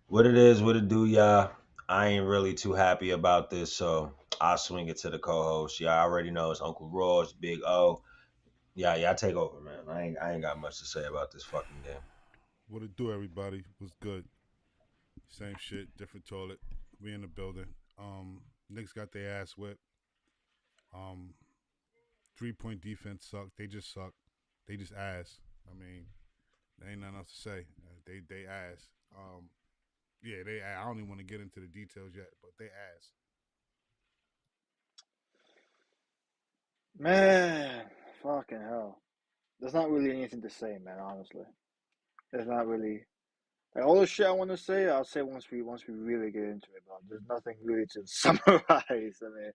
What it is, what it do, y'all. I ain't really too happy about this, so I'll swing it to the co-host. Y'all already know it's Uncle Ross, Big O. Yeah, y'all take over, man. I ain't got much to say about this fucking game. What it do, everybody? Was good. Same shit, different toilet. We in the building. Knicks got their ass whipped. Um, 3-point defense sucked. They just suck. They just ass. I mean, there ain't nothing else to say. They ass. Yeah, they. I don't even want to get into the details yet, but they ass. Man, fucking hell. There's not really anything to say, man. Honestly, there's not really like all the shit I want to say. I'll say once we really get into it. But there's nothing really to summarize. I mean,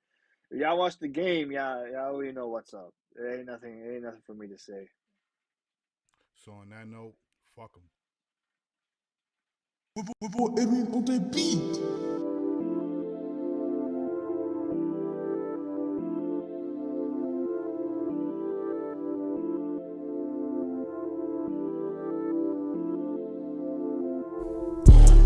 if y'all watch the game, y'all already know what's up. There ain't nothing. Ain't nothing for me to say. So on that note, fuck them. Bevor Edwin on der Beat.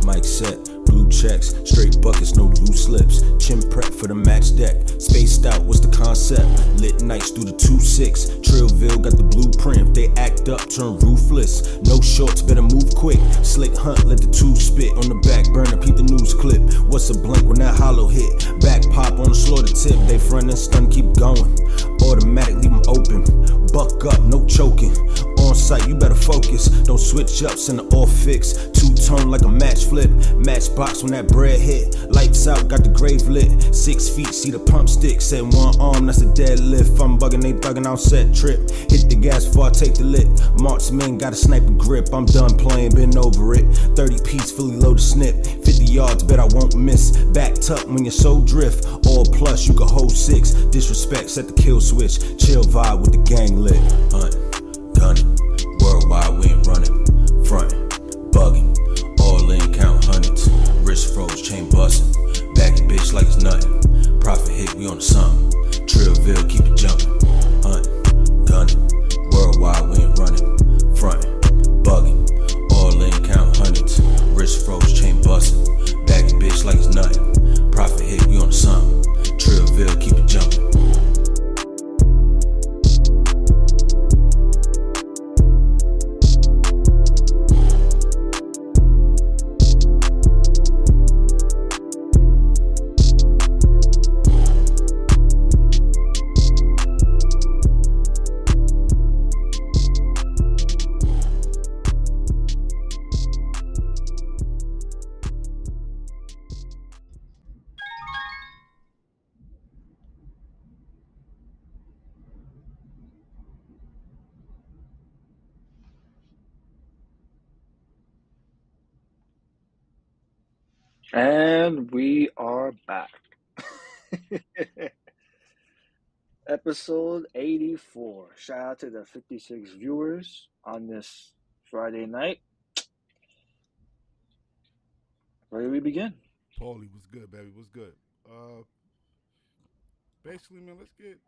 Mic set, blue checks, straight buckets, no loose lips. Chin prep for the match deck. Spaced out, what's the concept? Lit nights through the 2-6. Trillville got the blueprint. If they act up, turn ruthless. No shorts, better move quick. Slick hunt, let the two spit on the back burner. Peep the news clip. What's a blank when that hollow hit? Back pop on the slaughter tip. They front and stun, keep going. Automatic, leave them open. Buck up, no choking. On site, you better focus. Don't switch up, send an off fix. Two-tone like a match flip. Matchbox when that bread hit. Lights out, got the grave lit. 6 feet, see the pump stick. Set one arm, that's a deadlift. I'm bugging, they thugging, I'll set trip. Hit the gas before I take the lit. Marksman got a sniper grip. I'm done playing, been over it. 30 piece, fully loaded snip. 50 yards, bet I won't miss. Back tuck when you're so drift. All plus, you can hold 6. Disrespect, set the kill switch. Chill vibe with the gang lit. Hunt, gunning. Worldwide, we ain't running. Frontin', bugging. All in, count hundreds. Wrist froze, chain bustin'. Bagging bitch like it's nothing. Profit hit, we on the something. Trillville, keep it jumping. Hunt, gunning. Worldwide, we ain't running. Frontin', bugging. All in, count hundreds. Wrist froze, chain bustin'. Bagging bitch like it's nothing. Profit hit, we on the something. Trillville, keep it jumping. And we are back. Episode 84. Shout out to the 56 viewers on this Friday night. Where do we begin? Paulie was good, baby. Was good. Uh, Basically, man, let's get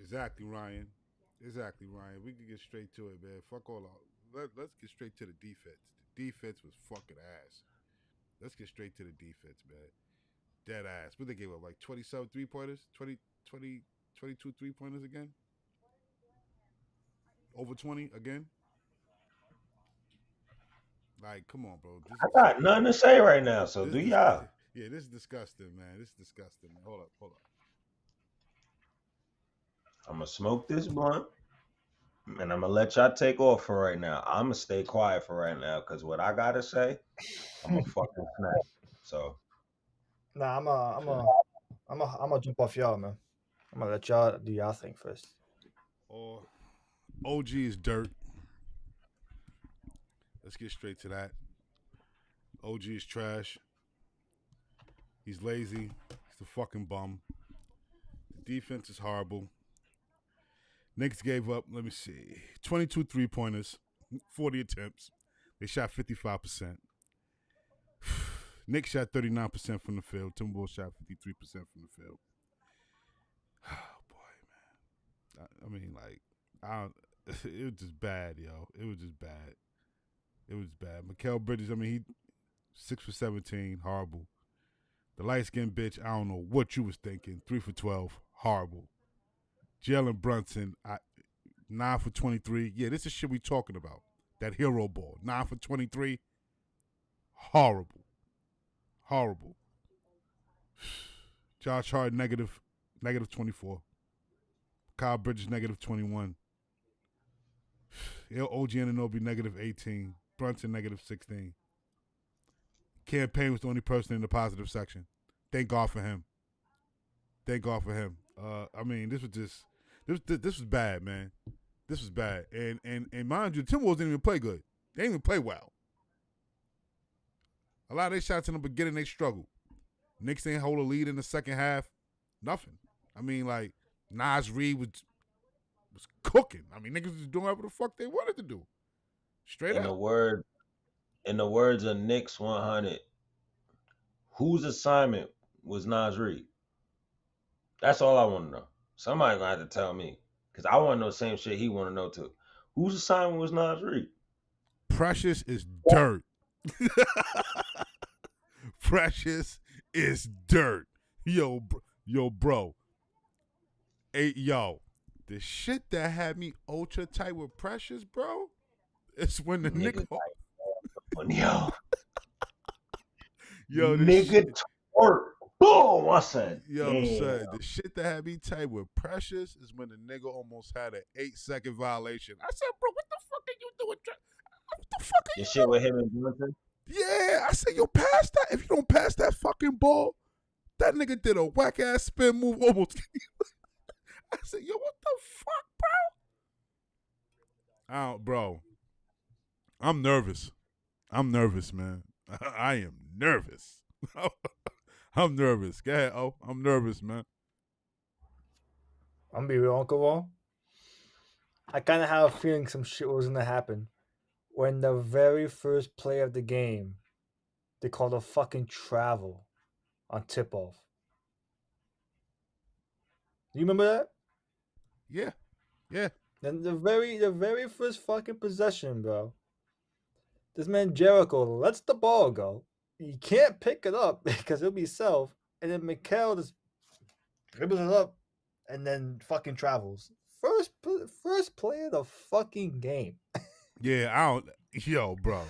exactly Ryan. Exactly, Ryan. We can get straight to it, man. Fuck all out. Let's get straight to the defense. The defense was fucking ass. Let's get straight to the defense, man. Dead ass. What they gave up? Like 27 three pointers? 20, 22 three pointers again? Over 20 again? Like, come on, bro. I got nothing to say right now, so This, do this, y'all. yeah, this is disgusting, man. This is disgusting, man. Hold up, hold up. I'm gonna smoke this blunt. And I'm gonna let y'all take off for right now. I'm gonna stay quiet for right now because what I gotta say, I'm a fucking snap. So Nah, I'm a jump off y'all, man. I'm gonna let y'all do y'all thing first. Or OG is dirt. Let's get straight to that. OG is trash. He's lazy. He's a fucking bum. The defense is horrible. Knicks gave up, let me see, 22 three pointers, 40 attempts. They shot 55%. Knicks shot 39% from the field. Timberwolves shot 53% from the field. Oh, boy, man. I mean, like, I don't, it was just bad, yo. It was just bad. It was bad. Mikal Bridges, I mean, 6 for 17, horrible. The light-skinned bitch, I don't know what you was thinking. 3 for 12, horrible. Jalen Brunson, 9 for 23. Yeah, this is shit we talking about. That hero ball, 9 for 23, horrible. Horrible. Josh Hart, negative 24. Kyle Bridges, negative 21. OG Anunoby, negative 18. Brunson, negative 16. Campaign was the only person in the positive section. Thank God for him. Thank God for him. I mean, this was bad, man. This was bad. And mind you, Timberwolves didn't even play good. They didn't even play well. A lot of their shots in the beginning, they struggled. Knicks didn't hold a lead in the second half. Nothing. I mean, like, Nas Reed was cooking. I mean, niggas was doing whatever the fuck they wanted to do. Straight up. In the words of Knicks 100, whose assignment was Nas Reed? That's all I want to know. Somebody gonna have to tell me, because I want to know the same shit he want to know too. Whose assignment was Nas Reed? Precious is dirt. Precious is dirt. Yo, bro. Hey, yo, the shit that had me ultra tight with Precious, bro, is when the nigga yo, nigga twerk. Boom! I said, yo, son, the shit that had me tight with Precious is when the nigga almost had an 8-second violation. I said, bro, what the fuck are you doing? What the fuck are your you shit doing? with him and Johnson? Yeah, I said, yo, pass that. If you don't pass that fucking ball, that nigga did a whack ass spin move almost. I said, yo, what the fuck, bro? Bro, I'm nervous. I'm nervous, man. I am nervous. I'm nervous. Go ahead, I'm nervous, man. I'm gonna be real, Uncle Wall. I kind of have a feeling some shit was gonna happen when the very first play of the game, they called a fucking travel on tip-off. Do you remember that? Yeah. Then the very first fucking possession, bro. This man Jericho lets the ball go. You can't pick it up because it'll be self, and then Mikal just dribbles it up, and then fucking travels. First play of the fucking game. Yeah, yo, bro.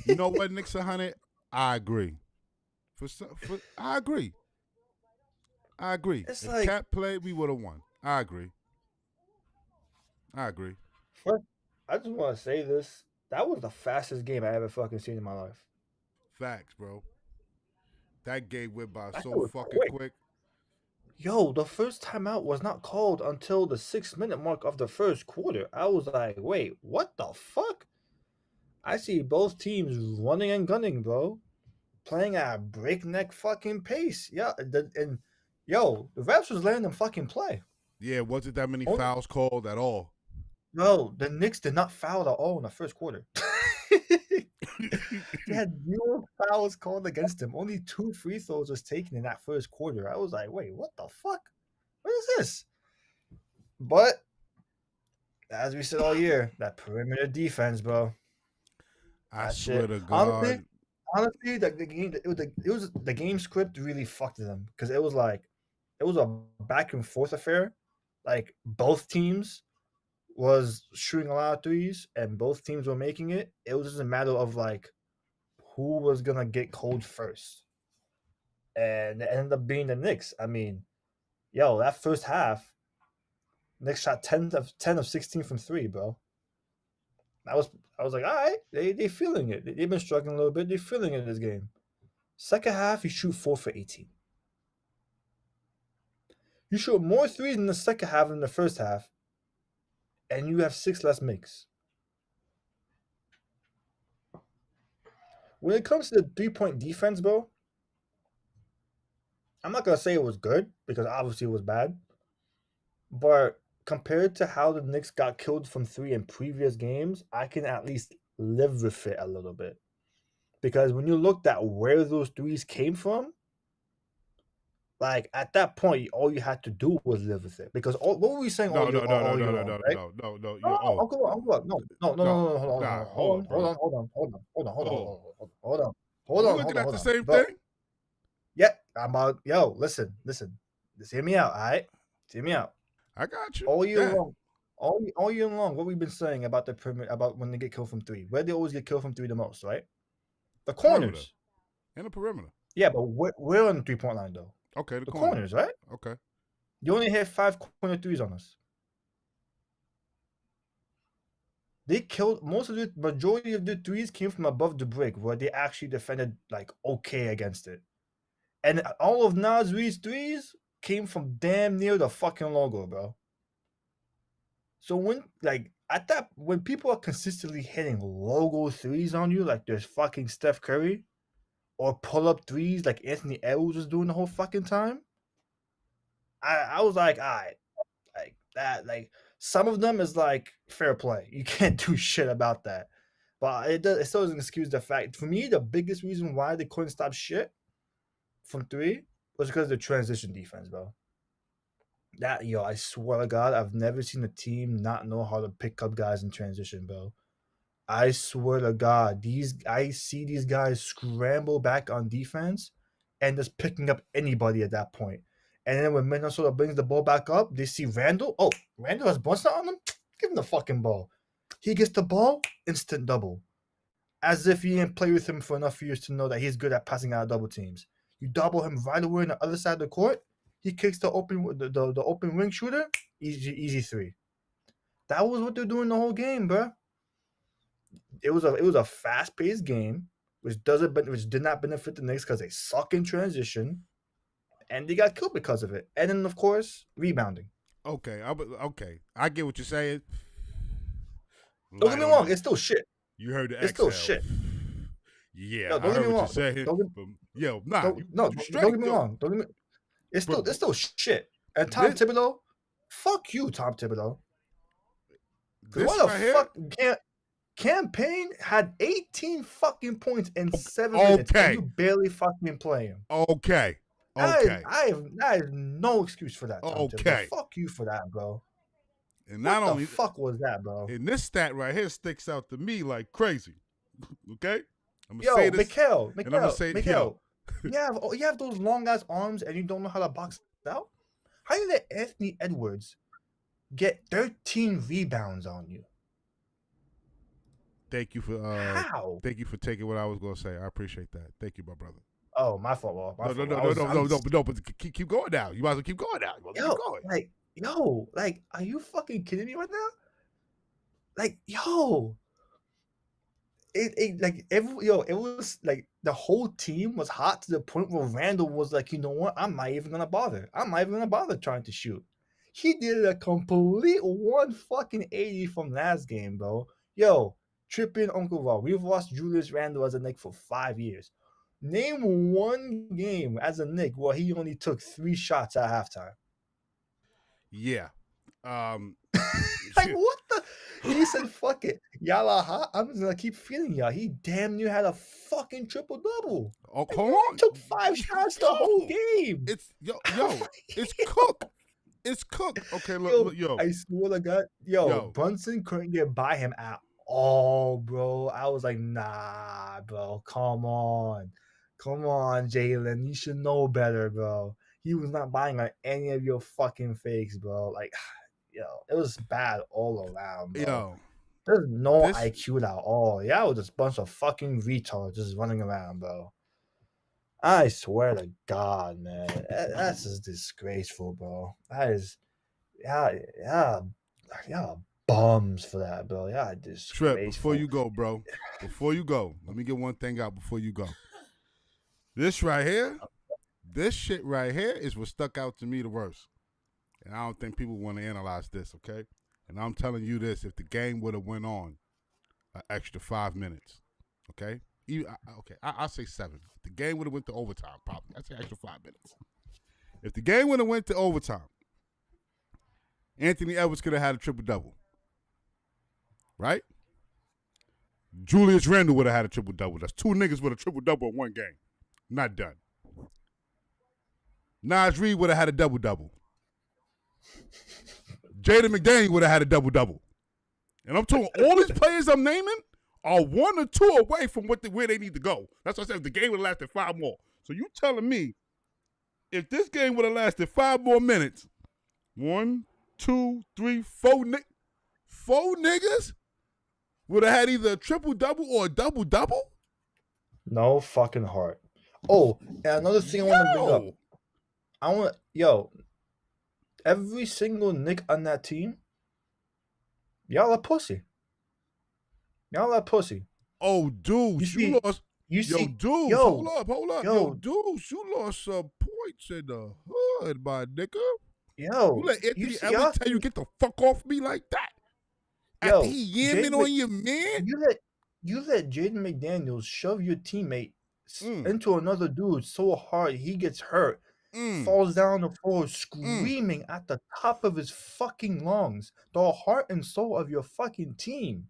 You know what, Knicks 100? I agree. I agree. It's if like, Cat played, we would have won. I agree. First, I just want to say this. That was the fastest game I ever fucking seen in my life. Facts, bro. That game went by That so shit was fucking quick. Yo, the first timeout was not called until the 6-minute mark of the first quarter. I was like, wait, what the fuck? I see both teams running and gunning, bro. Playing at a breakneck fucking pace. Yeah, the refs was letting them fucking play. Yeah, wasn't that many fouls called at all. No, the Knicks did not foul at all in the first quarter. They had 0 fouls called against them. Only 2 free throws was taken in that first quarter. I was like, wait, what the fuck? What is this? But as we said all year, that perimeter defense, bro. I swear to God. Honestly, the game script really fucked them because it was a back and forth affair. Like both teams was shooting a lot of threes and both teams were making it. It was just a matter of like who was gonna get cold first. And it ended up being the Knicks. I mean, yo, that first half, Knicks shot 10 of 16 from 3, bro. I was like, all right, they feeling it. They've been struggling a little bit. They're feeling it in this game. Second half, you shoot 4 for 18. You shoot more threes in the second half than the first half, and you have 6 less makes. When it comes to the 3-point defense, bro, I'm not going to say it was good because obviously it was bad. But compared to how the Knicks got killed from 3 in previous games, I can at least live with it a little bit. Because when you looked at where those threes came from, like at that point, all you had to do was live with it. Because what were we saying? No. Uncle, hold on, hold on. Hold on. We're looking at the same thing. Yeah, I'm about. Yo, listen. Just hear me out, all right? Just hear me out. I got you. All year Yeah. long, all year long, what we've been saying about the perimeter, about when they get killed from three, where they always get killed from three the most, right? The corners. Perimeter. And the perimeter. Yeah, but we're on the 3-point line though. Okay, the corners, right? Okay. You only hit 5 corner threes on us. They killed most of the majority of the threes came from above the break, where they actually defended like okay against it. And all of Nas Reed's threes came from damn near the fucking logo, bro. So when when people are consistently hitting logo threes on you, like there's fucking Steph Curry, or pull up threes like Anthony Edwards was doing the whole fucking time, I was like, all right, like that, like some of them is like fair play. You can't do shit about that. But it still doesn't excuse the fact. For me, the biggest reason why they couldn't stop shit from three was because of the transition defense, bro. I swear to God, I've never seen a team not know how to pick up guys in transition, bro. I swear to God, I see these guys scramble back on defense and just picking up anybody at that point. And then when Minnesota brings the ball back up, they see Randall. Oh, Randall has Brunson on him? Give him the fucking ball. He gets the ball, instant double. As if you didn't play with him for enough years to know that he's good at passing out of double teams. You double him right away on the other side of the court. He kicks the open wing shooter. Easy three. That was what they're doing the whole game, bro. It was a fast-paced game, which did not benefit the Knicks because they suck in transition, and they got killed because of it. And then, of course, rebounding. Okay, I get what you're saying. Don't get me wrong, it's still shit. You heard the It's exhale. still shit. Yeah, No, I don't heard get me what wrong. you're saying. Don't get me wrong. It's still shit. And Tom Thibodeau, fuck you, Tom Thibodeau. This Why the right fuck Campaign had 18 fucking points in 7 minutes, and you barely fucking play him. Okay. I have no excuse for that. Tom Okay. Thibodeau. Fuck you for that, bro. And not what only the fuck was that, bro? And this stat right here sticks out to me like crazy. Okay, I'm gonna Yo, say this. Mikhail, you have those long ass arms and you don't know how to box out. How you let Anthony Edwards get 13 rebounds on you? Thank you for how? Thank you for taking what I was gonna say. I appreciate that. Thank you, my brother. Oh, my fault, bro. No. But keep going now. You might as well keep going now. Keep going. Like, are you fucking kidding me right now? Like, yo, it was like the whole team was hot to the point where Randall was like, you know what? I'm not even gonna bother. Trying to shoot. He did a complete 180 from last game, bro. Yo, Trippy and Uncle Rob. We've watched Julius Randle as a Knick for 5 years. Name one game as a Knick where he only took 3 shots at halftime. Yeah. Like, what the? He said, fuck it. Y'all are hot. I'm just going to keep feeling y'all. He damn near had a fucking triple-double. Oh, come on. He took 5 shots the whole game. It's, it's cooked. It's cooked. Okay, look, yo. I swear to God. Brunson couldn't get by him at all, bro. I was like, nah, bro. Come on, Jalen. You should know better, bro. He was not buying on any of your fucking fakes, bro. Like, it was bad all around, bro. Yo. There's no IQ at all. Yeah, it was just a bunch of fucking retards just running around, bro. I swear to God, man. That's just disgraceful, bro. That is, yeah, bums for that, bro. Yeah, disgraceful. Trip, before you go, bro. Before you go, let me get one thing out before you go. This shit right here is what stuck out to me the worst. And I don't think people want to analyze this, okay? And I'm telling you this, if the game would have went on an extra 5 minutes, okay? I'll say 7. If the game would have went to overtime, probably. I'd say extra 5 minutes. If the game would have went to overtime, Anthony Edwards could have had a triple-double. Right? Julius Randle would have had a triple-double. That's 2 niggas with a triple-double in one game. Not done. Nas Reed would have had a double-double. Jaden McDaniel would have had a double-double. And I'm talking all these players I'm naming, are 1 or 2 away from where they need to go. That's what I said. If the game would have lasted 5 more. So you telling me if this game would have lasted 5 more minutes, 1, 2, 3, 4 niggas would have had either a triple-double or a double-double? No fucking heart. Oh, and another thing I want to bring up. Every single Nick on that team, y'all are pussy. Y'all are pussy. Oh, dude, you lost. Dude, hold up. Yo, dude, you lost some points in the hood, my nigga. Yo, you let Anthony Edwards tell you get the fuck off me like that? After he yamming on your man? You let Jaden McDaniels shove your teammate into another dude so hard he gets hurt, falls down the floor screaming at the top of his fucking lungs, the heart and soul of your fucking team.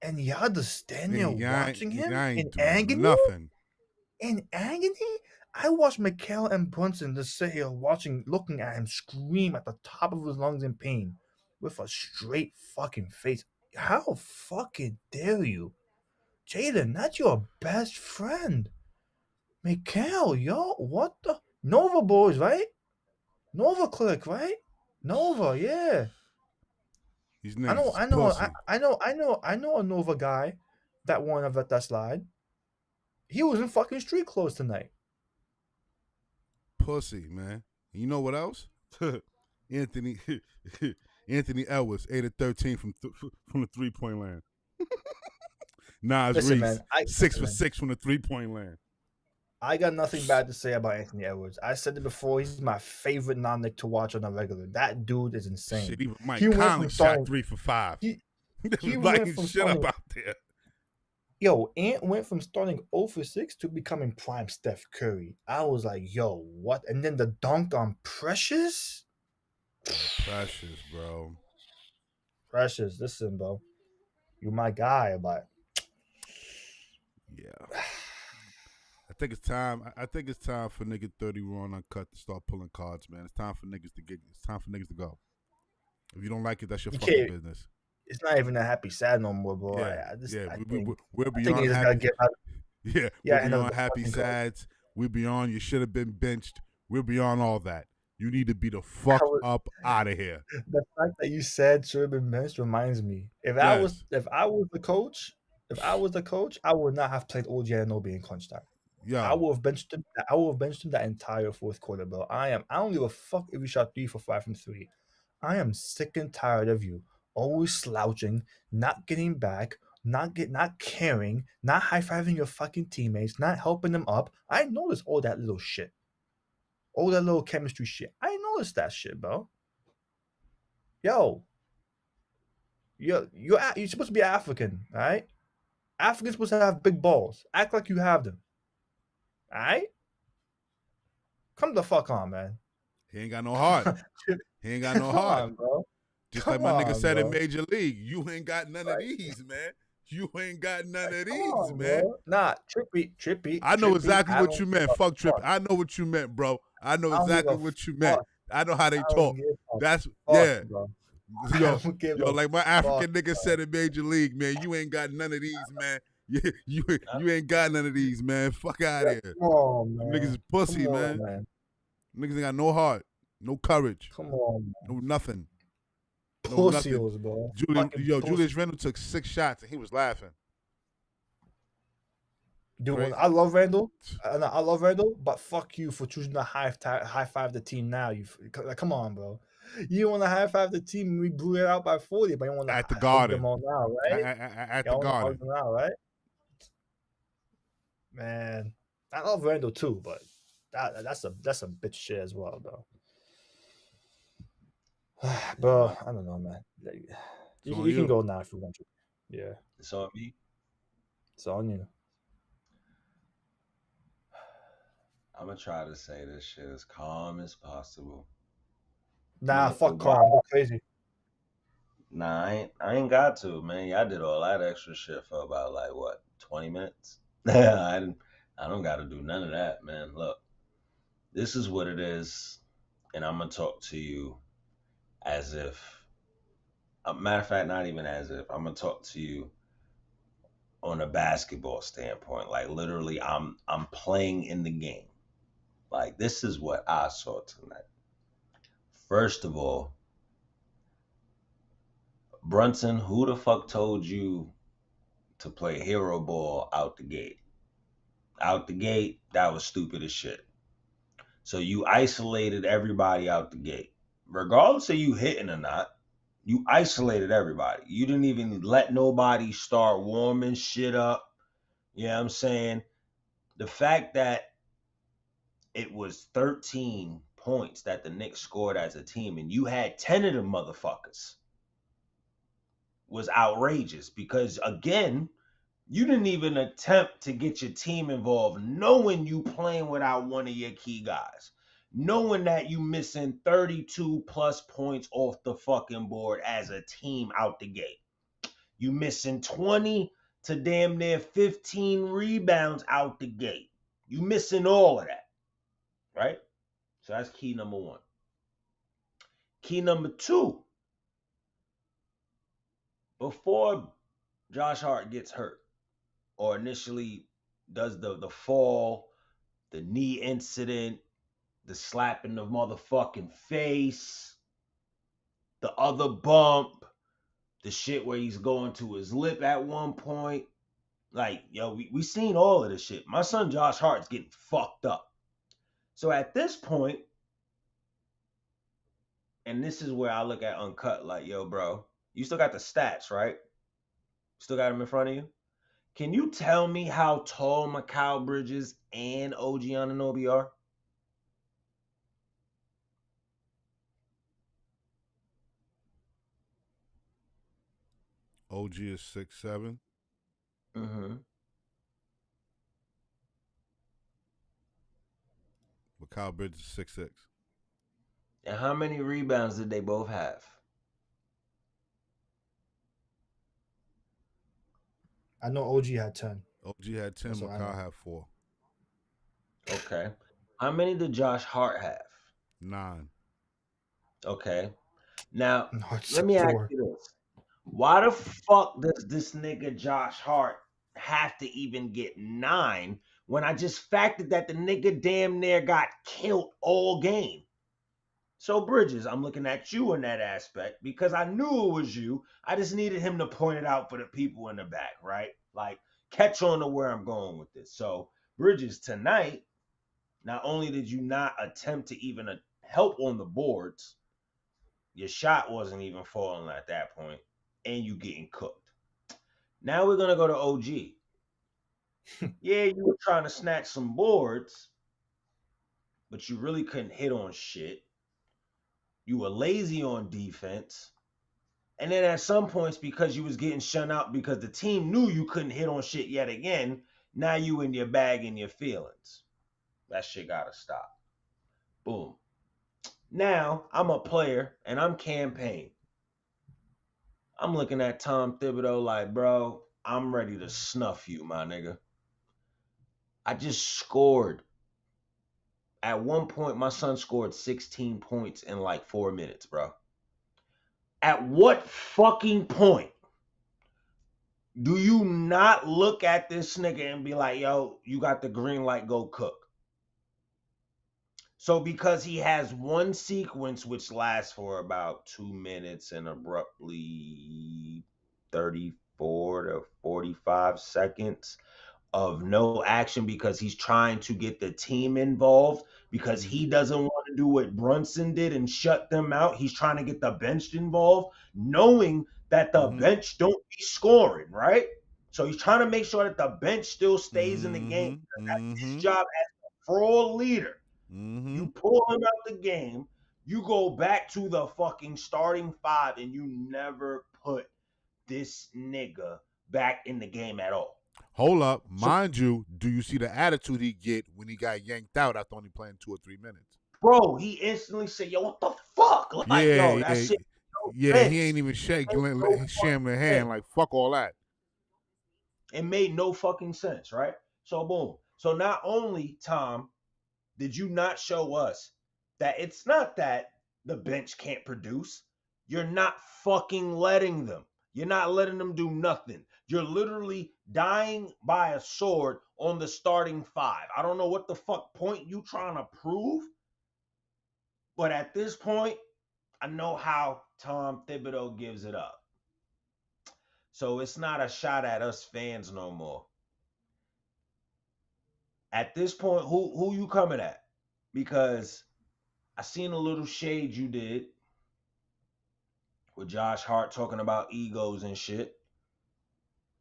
And y'all just stand there watching him in agony? Nothing. In agony? I watched Mikal and Brunson just sit here looking at him scream at the top of his lungs in pain with a straight fucking face. How fucking dare you? Jaden, that's your best friend. Mikal, yo, what the? Nova boys, right? Nova clique, right? Nova, yeah. These I know a Nova guy that won at that slide. He was in fucking street clothes tonight. Pussy, man. You know what else? Anthony Edwards, 8 of 13 from the 3-point land. Nas Listen, Reese, man, 6 for 6 from the 3-point land. I got nothing bad to say about Anthony Edwards. I said it before. He's my favorite non-Nick to watch on a regular. That dude is insane. Shit, even Mike Conley shot 3 for 5. He went from shit up out there. Yo, Ant went from starting 0 for 6 to becoming prime Steph Curry. I was like, yo, what? And then the dunk on Precious? Precious, bro. Precious, listen, bro. You my guy, but yeah. I think it's time for KnickN30 Raw and Uncut to start pulling cards, man. It's time for niggas to go. If you don't like it, that's your fucking business. It's not even a happy sad no more, bro. We're beyond happy. We're beyond happy sads. We're beyond you should have been benched. We're beyond all that. You need to be the fuck up out of here. The fact that you said should have been benched reminds me. If I was the coach, I would not have played OG Anunoby in crunch time. Yeah, I would have benched him. That entire fourth quarter, bro. I don't give a fuck if you shot 3 for 5 from 3. I am sick and tired of you always slouching, not getting back, not caring, not high-fiving your fucking teammates, not helping them up. I noticed all that little shit. All that little chemistry shit. I noticed that shit, bro. Yo. You're supposed to be African, all right? Africans supposed to have big balls. Act like you have them. All right? Come the fuck on, man. He ain't got no heart. He ain't got no heart. On, bro. Just like my nigga said in Major League, you ain't got none of these, man. You ain't got none of these, man. Bro. Nah, Trippy. I know exactly what you meant. Fuck Trippy. I know what you meant, bro. I know exactly what you meant. I know how they talk. That's yeah. Yo, like my African nigga said in Major League, man, you ain't got none of these, man. You ain't got none of these, man. Fuck out of here. Come on, man. Niggas is pussy, man. Niggas ain't got no heart, no courage. Come on, man. No nothing. Pussies, bro. Julius Randle took 6 shots and he was laughing. Dude, I love Randle. I love Randle, but fuck you for choosing to high five the team now. Come on, bro. You want to high five the team and we blew it out by 40, but you want to at the Garden them all now, right? At the Garden now, right? Man, I love Randle too, but that's some bitch shit as well, though. Bro, I don't know, man. You can go now if you want to. Yeah. It's on me. It's on you. I'm gonna try to say this shit as calm as possible. Nah, fuck calm. Go crazy. Nah, I ain't got to, man. Y'all did all that extra shit for about 20 minutes. I don't got to do none of that, man. Look, this is what it is, and I'm gonna talk to you as if, matter of fact, not even as if. I'm gonna talk to you on a basketball standpoint. Like literally, I'm playing in the game. Like this is what I saw tonight. First of all, Brunson, who the fuck told you to play hero ball out the gate? Out the gate, that was stupid as shit. So you isolated everybody out the gate. Regardless of you hitting or not, you isolated everybody. You didn't even let nobody start warming shit up. You know what I'm saying? The fact that it was 13 points that the Knicks scored as a team and you had 10 of them motherfuckers was outrageous because, again, you didn't even attempt to get your team involved, knowing you playing without one of your key guys, knowing that you missing 32 plus points off the fucking board as a team out the gate. You missing 20 to damn near 15 rebounds out the gate. You missing all of that, right? So that's key number one. Key number two, before Josh Hart gets hurt or initially does the fall, the knee incident, the slap in the motherfucking face, the other bump, the shit where he's going to his lip at one point. Like, yo, we seen all of this shit. My son Josh Hart's getting fucked up. So at this point, and this is where I look at Uncut like, yo, bro, you still got the stats, right? Still got them in front of you? Can you tell me how tall Mikal Bridges and OG Anunoby are? OG is 6'7". Mm-hmm. Mikal Bridges is 6'6". And how many rebounds did they both have? I know OG had 10. OG had 10, That's what I Mikal know. had 4. Okay. How many did Josh Hart have? 9. Okay. Now, No, it's let me ask 4. you this. Why the fuck does this nigga Josh Hart have to even get 9 when I just factored that the nigga damn near got killed all game? So, Bridges, I'm looking at you in that aspect because I knew it was you. I just needed him to point it out for the people in the back, right? Like, catch on to where I'm going with this. So, Bridges, tonight, not only did you not attempt to even help on the boards, your shot wasn't even falling at that point, and you getting cooked. Now we're going to go to OG. Yeah, you were trying to snatch some boards, but you really couldn't hit on shit. You were lazy on defense. And then at some points, because you was getting shut out because the team knew you couldn't hit on shit yet again, now you in your bag and your feelings. That shit gotta stop. Boom. Now, I'm a player and I'm campaign. I'm looking at Tom Thibodeau like, bro, I'm ready to snuff you, my nigga. I just scored. At one point, my son scored 16 points in like 4 minutes, bro. At what fucking point do you not look at this nigga and be like, yo, you got the green light, go cook? So because he has one sequence which lasts for about 2 minutes and abruptly 34 to 45 seconds of no action because he's trying to get the team involved because he doesn't want to do what Brunson did and shut them out. He's trying to get the bench involved, knowing that the bench don't be scoring, right? So he's trying to make sure that the bench still stays in the game. That's his job as a fraud leader. You pull him out the game, you go back to the fucking starting 5, and you never put this nigga back in the game at all. Hold up. Mind you, do you see the attitude he get when he got yanked out after only playing 2 or 3 minutes? Bro, he instantly said, yo, what the fuck? Like, yo, that shit. Yeah, he ain't even shaking the hand. Like, fuck all that. It made no fucking sense, right? So, boom. So, not only, Tom, did you not show us that it's not that the bench can't produce, you're not fucking letting them. You're not letting them do nothing. You're literally dying by a sword on the starting five. I don't know what the fuck point you trying to prove, but at this point, I know how Tom Thibodeau gives it up. So it's not a shot at us fans no more. At this point, who you coming at? Because I seen a little shade you did with Josh Hart talking about egos and shit,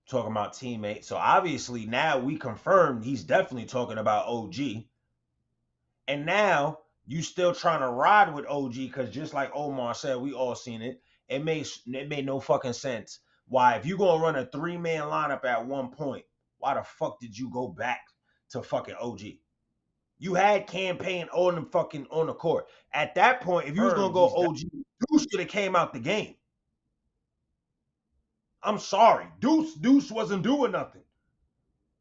talking about teammates. So obviously now we confirmed he's definitely talking about OG. And now you still trying to ride with OG because just like Omar said, we all seen it. It made no fucking sense. Why, if you gonna run a 3-man lineup at one point, why the fuck did you go back to fucking OG? You had campaign on the court. At that point, if you was gonna go OG, Deuce should have came out the game. I'm sorry. Deuce wasn't doing nothing.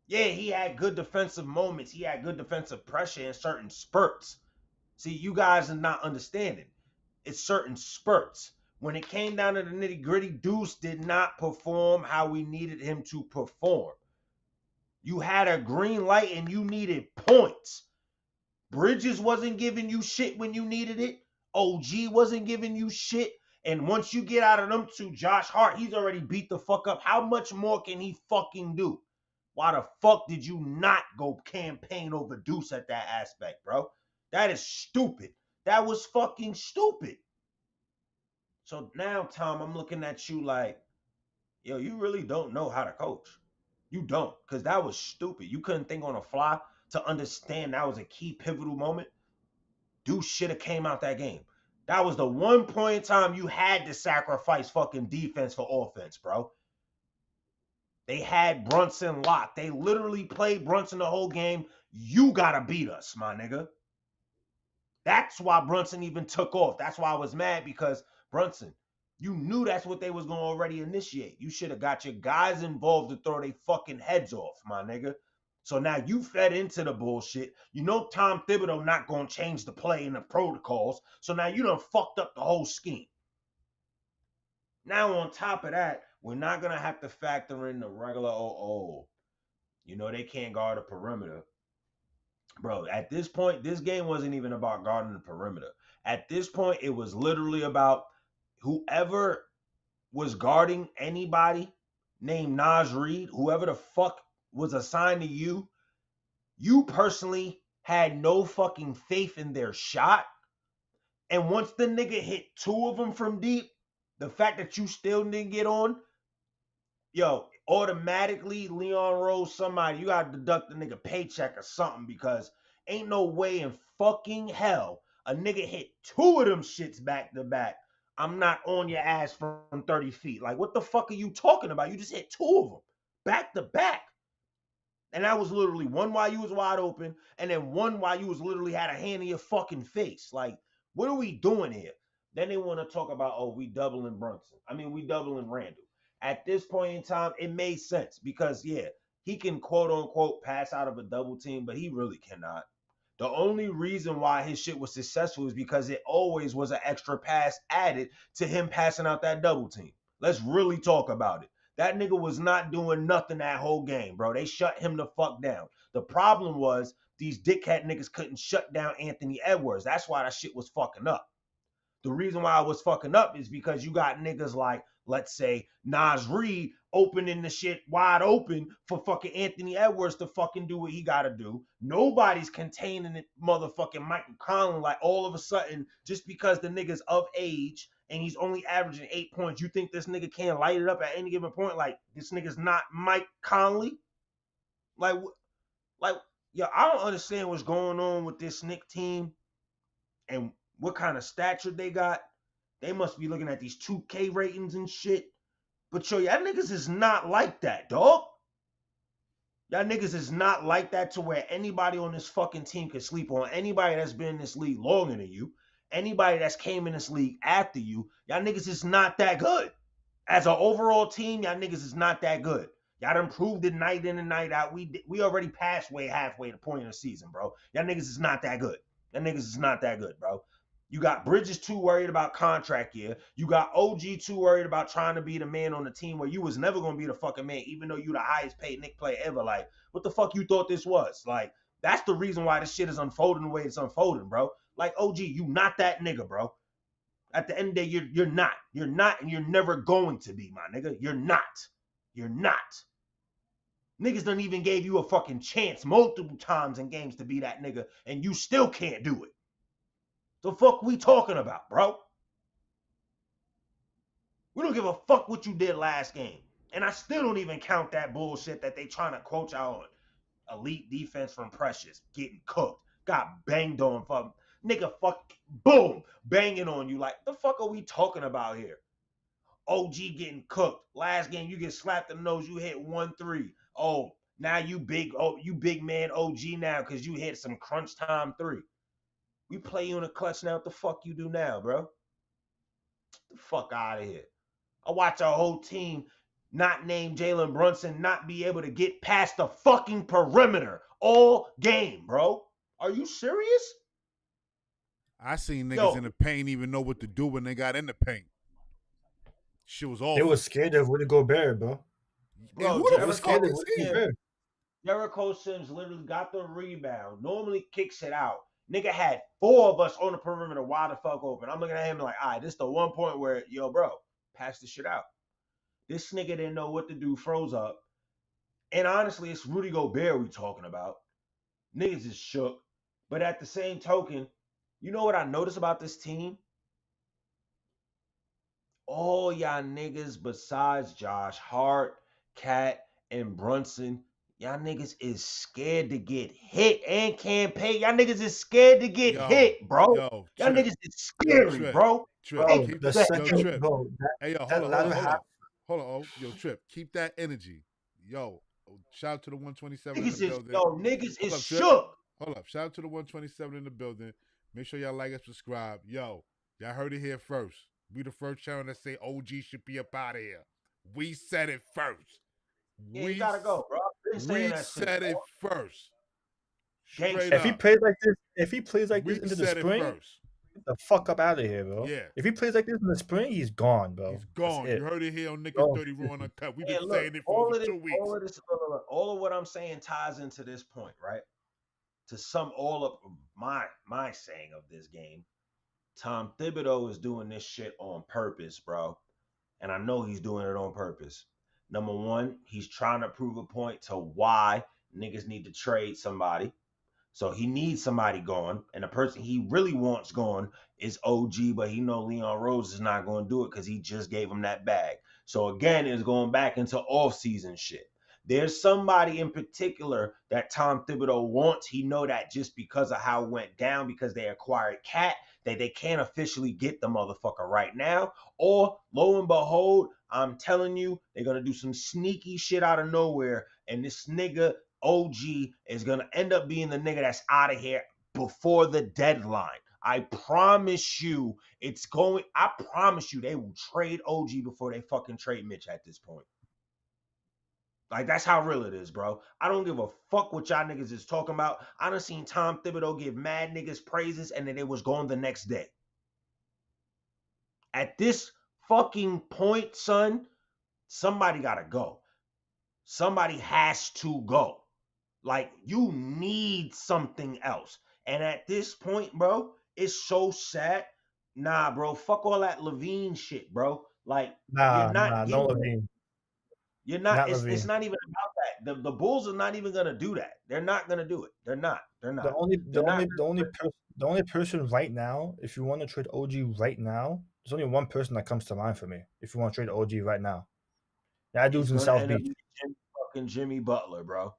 Yeah, he had good defensive moments. He had good defensive pressure in certain spurts. See, you guys are not understanding. It's certain spurts. When it came down to the nitty-gritty, Deuce did not perform how we needed him to perform. You had a green light and you needed points. Bridges wasn't giving you shit when you needed it. OG wasn't giving you shit. And once you get out of them two, Josh Hart, he's already beat the fuck up. How much more can he fucking do? Why the fuck did you not go campaign over Deuce at that aspect, bro? That is stupid. That was fucking stupid. So now, Tom, I'm looking at you like, yo, you really don't know how to coach. You don't, because that was stupid. You couldn't think on the fly to understand that was a key pivotal moment. Deuce should have came out that game. That was the one point in time you had to sacrifice fucking defense for offense, bro. They had Brunson locked. They literally played Brunson the whole game. You gotta beat us, my nigga. That's why Brunson even took off. That's why I was mad, because Brunson, you knew that's what they was going to already initiate. You should have got your guys involved to throw their fucking heads off, my nigga. So now you fed into the bullshit. You know Tom Thibodeau not going to change the play and the protocols. So now you done fucked up the whole scheme. Now on top of that, we're not going to have to factor in the regular you know, they can't guard the perimeter. Bro, at this point, this game wasn't even about guarding the perimeter. At this point, it was literally about whoever was guarding anybody named Naz Reid, whoever the fuck was assigned to you, you personally had no fucking faith in their shot. And once the nigga hit 2 of them from deep, the fact that you still didn't get on, yo, automatically Leon Rose, somebody, you gotta deduct the nigga paycheck or something, because ain't no way in fucking hell a nigga hit 2 of them shits back to back. I'm not on your ass from 30 feet. Like, what the fuck are you talking about? You just hit 2 of them back to back. And that was literally one while you was wide open, and then one while you was literally had a hand in your fucking face. Like, what are we doing here? Then they want to talk about, oh, we doubling Brunson. I mean, we doubling Randall. At this point in time, it made sense because, yeah, he can quote unquote pass out of a double team, but he really cannot. The only reason why his shit was successful is because it always was an extra pass added to him passing out that double team. Let's really talk about it. That nigga was not doing nothing that whole game, bro. They shut him the fuck down. The problem was these dickhead niggas couldn't shut down Anthony Edwards. That's why that shit was fucking up. The reason why I was fucking up is because you got niggas like, let's say, Naz Reid opening the shit wide open for fucking Anthony Edwards to fucking do what he got to do. Nobody's containing it, motherfucking Michael Conley. Like, all of a sudden, just because the nigga's of age and he's only averaging 8 points, you think this nigga can't light it up at any given point? Like, this nigga's not Mike Conley? Like, yo, I don't understand what's going on with this Knicks team and what kind of stature they got. They must be looking at these 2K ratings and shit. But yo, y'all niggas is not like that, dog. Y'all niggas is not like that to where anybody on this fucking team can sleep on anybody that's been in this league longer than you. Anybody that's came in this league after you. Y'all niggas is not that good. As an overall team, y'all niggas is not that good. Y'all done proved it night in and night out. We already passed way halfway the point of the season, bro. Y'all niggas is not that good. Y'all niggas is not that good, bro. You got Bridges too worried about contract year. You got OG too worried about trying to be the man on the team where you was never gonna be the fucking man, even though you the highest paid Knicks player ever. Like, what the fuck you thought this was? Like, that's the reason why this shit is unfolding the way it's unfolding, bro. Like, OG, you not that nigga, bro. At the end of the day, you're not. You're not, and you're never going to be, my nigga. You're not. You're not. Niggas done even gave you a fucking chance multiple times in games to be that nigga, and you still can't do it. The fuck we talking about, bro? We don't give a fuck what you did last game. And I still don't even count that bullshit that they trying to quote y'all on. Elite defense from Precious, getting cooked, got banged on for nigga fuck, boom, banging on you. Like, the fuck are we talking about here? OG getting cooked. Last game, you get slapped in the nose, you hit 1-3. Oh, now you big man OG now because you hit some crunch time 3. We play you in a clutch now. What the fuck you do now, bro? Get the fuck out of here. I watch our whole team not named Jalen Brunson not be able to get past the fucking perimeter all game, bro. Are you serious? I seen niggas in the paint even know what to do when they got in the paint. Shit was awful. They was scared of Rudy Gobert, bro. Bro, who the fuck is he? Jericho Sims literally got the rebound, normally kicks it out. Nigga had 4 of us on the perimeter wide the fuck open. I'm looking at him like, all right, this is the one point where, yo, bro, pass the shit out. This nigga didn't know what to do, froze up. And honestly, it's Rudy Gobert we talking about. Niggas is shook. But at the same token, you know what I noticed about this team? All y'all niggas besides Josh Hart, Cat, and Brunson, y'all niggas is scared to get hit and can't pay. Y'all niggas is scared to get hit, bro. Y'all niggas is scary, bro. Trip, bro, keep the that, second, yo, Trip. bro, Hey, yo, hold on. Yo, Trip, keep that energy. Yo, shout out to the 127 in the building. Niggas is shook. Hold up. Shout out to the 127 in the building. Make sure y'all like and subscribe. Yo, y'all heard it here first. We the first channel that say OG should be up out of here. We said it first. Yeah, you gotta go, bro. We said it first. Straight if he plays like this, into the spring, get the fuck up out of here, bro. Yeah. If he plays like this in the spring, he's gone, bro. He's gone. You heard it here on KnickN30 Raw and Uncut. We've been saying it for over 2 weeks. All of what I'm saying ties into this point, right? To sum all up my saying of this game, Tom Thibodeau is doing this shit on purpose, bro. And I know he's doing it on purpose. Number one, he's trying to prove a point to why niggas need to trade somebody. So he needs somebody gone. And the person he really wants gone is OG, but he know Leon Rose is not going to do it because he just gave him that bag. So again, it's going back into off-season shit. There's somebody in particular that Tom Thibodeau wants. He know that just because of how it went down, because they acquired Cat, that they can't officially get the motherfucker right now. Or, lo and behold, I'm telling you, they're going to do some sneaky shit out of nowhere, and this nigga, OG, is going to end up being the nigga that's out of here before the deadline. I promise you, I promise you they will trade OG before they fucking trade Mitch at this point. Like, that's how real it is, bro. I don't give a fuck what y'all niggas is talking about. I done seen Tom Thibodeau give mad niggas praises and then it was gone the next day. At this fucking point, son, somebody gotta go. Somebody has to go. Like, you need something else. And at this point, bro, it's so sad. Nah, bro, fuck all that Levine shit, bro. Like, you're not no Levine. You're not. It's not even about that. The Bulls are not even gonna do that. They're not gonna do it. They're not. The only person right now, if you want to trade OG right now, there's only one person that comes to mind for me. If you want to trade OG right now, that dude's in South Beach. Fucking Jimmy Butler, bro.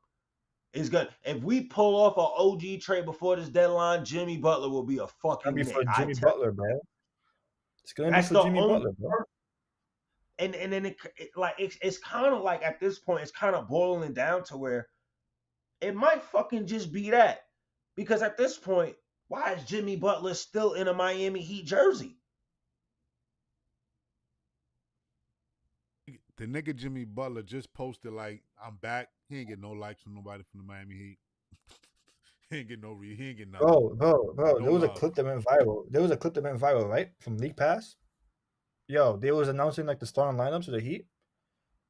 It's good. If we pull off an OG trade before this deadline, Jimmy Butler will be a fucking. It's gonna be for Jimmy Butler, bro. It's gonna be for Jimmy Butler, bro. And then it's kind of like at this point, it's kind of boiling down to where it might fucking just be that. Because at this point, why is Jimmy Butler still in a Miami Heat jersey? The nigga Jimmy Butler just posted like, I'm back. He ain't get no likes from nobody from the Miami Heat. He ain't get nothing. Bro, No there was a love. clip that went viral. Right, from League Pass. Yo, they was announcing like the starting lineups of the Heat,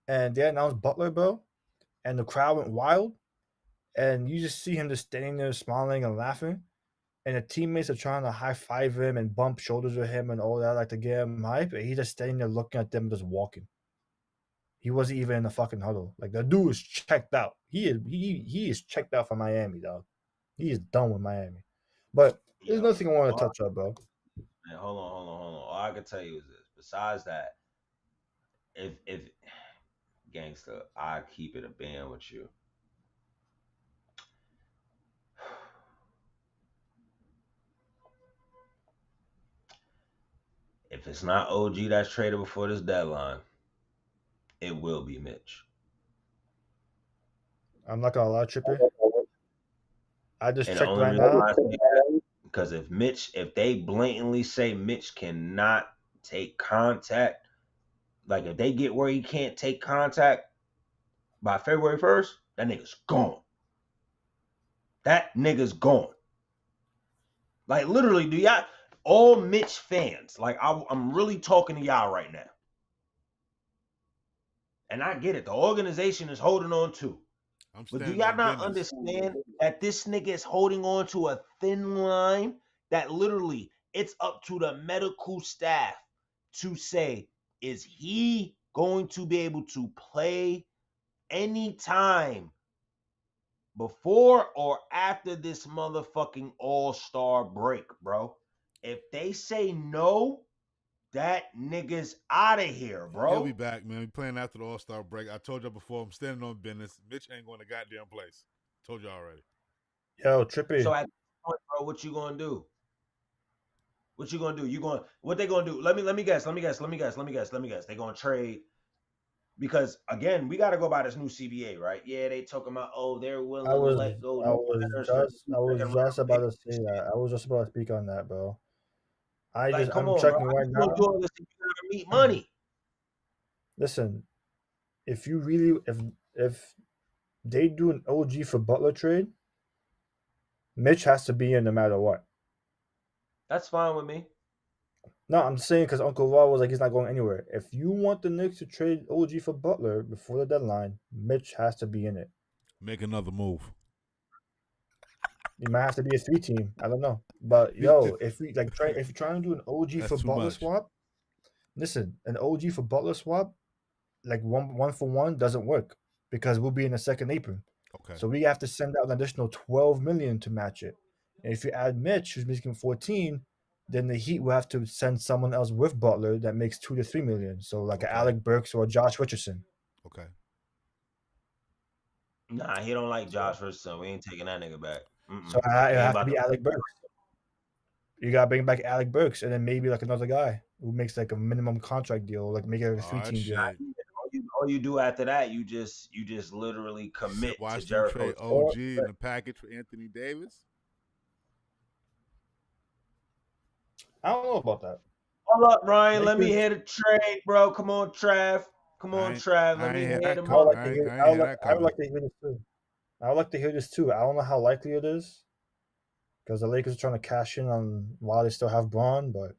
and they announced Butler, bro, and the crowd went wild, and you just see him just standing there smiling and laughing, and the teammates are trying to high five him and bump shoulders with him and all that, like to get him hype, and he's just standing there looking at them, just walking. He wasn't even in the fucking huddle. Like the dude is checked out. He is checked out for Miami, dog. He is done with Miami. But there's nothing I want to touch up, bro. Man, hold on. All I can tell you is this. Besides that, if gangster, I keep it a band with you. If it's not OG that's traded before this deadline, it will be Mitch. I'm not gonna lie, Trippy. I just And the checked only right reason now. why I say that, because if they blatantly say Mitch cannot take contact, like if they get where he can't take contact by February 1st, that nigga's gone. That nigga's gone. Like literally, do y'all, all Mitch fans, like I'm really talking to y'all right now. And I get it. The organization is holding on too. But do y'all not understand that this nigga is holding on to a thin line that literally it's up to the medical staff to say, is he going to be able to play anytime before or after this motherfucking all-star break, bro? If they say no, that nigga's out of here, bro. He'll be back, man. We playing after the All-Star break. I told y'all before, I'm standing on business. Mitch ain't going to goddamn place. Told y'all already. Yo, Trippy. So at this point, bro, what you gonna do? What you gonna do? What they gonna do? Let me guess. They gonna trade, because again, we gotta go by this new CBA, right? Yeah, they talking about, oh, they're willing to let go. I was just about to say that. I was just about to speak on that, bro. I'm checking right now. You gotta meet money. Listen, if they do an OG for Butler trade, Mitch has to be in no matter what. That's fine with me. No, I'm saying because Uncle Raw was like, he's not going anywhere. If you want the Knicks to trade OG for Butler before the deadline, Mitch has to be in it. Make another move. It might have to be a 3-team. I don't know. But yo, if you're trying to do an OG for Butler swap, listen, an OG for Butler swap, like one for one, doesn't work because we'll be in the second apron. Okay. So we have to send out an additional $12 million to match it. And if you add Mitch, who's making 14, then the Heat will have to send someone else with Butler that makes $2 to $3 million. So like an Alec Burks or a Josh Richardson. Okay. Nah, he don't like Josh Richardson. We ain't taking that nigga back. So it have to be Alec Burks. You gotta bring back Alec Burks and then maybe like another guy who makes like a minimum contract deal, like make it like a 3-team deal. All you do after that, you just literally commit to Jericho. Trade OG in the package for Anthony Davis. I don't know about that. Hold up, Ryan. Let me hear the trade, bro. Come on, Trav. Let me hear the mother. I would like to hear this too. I would like to hear this too. I don't know how likely it is because the Lakers are trying to cash in on while they still have Braun, but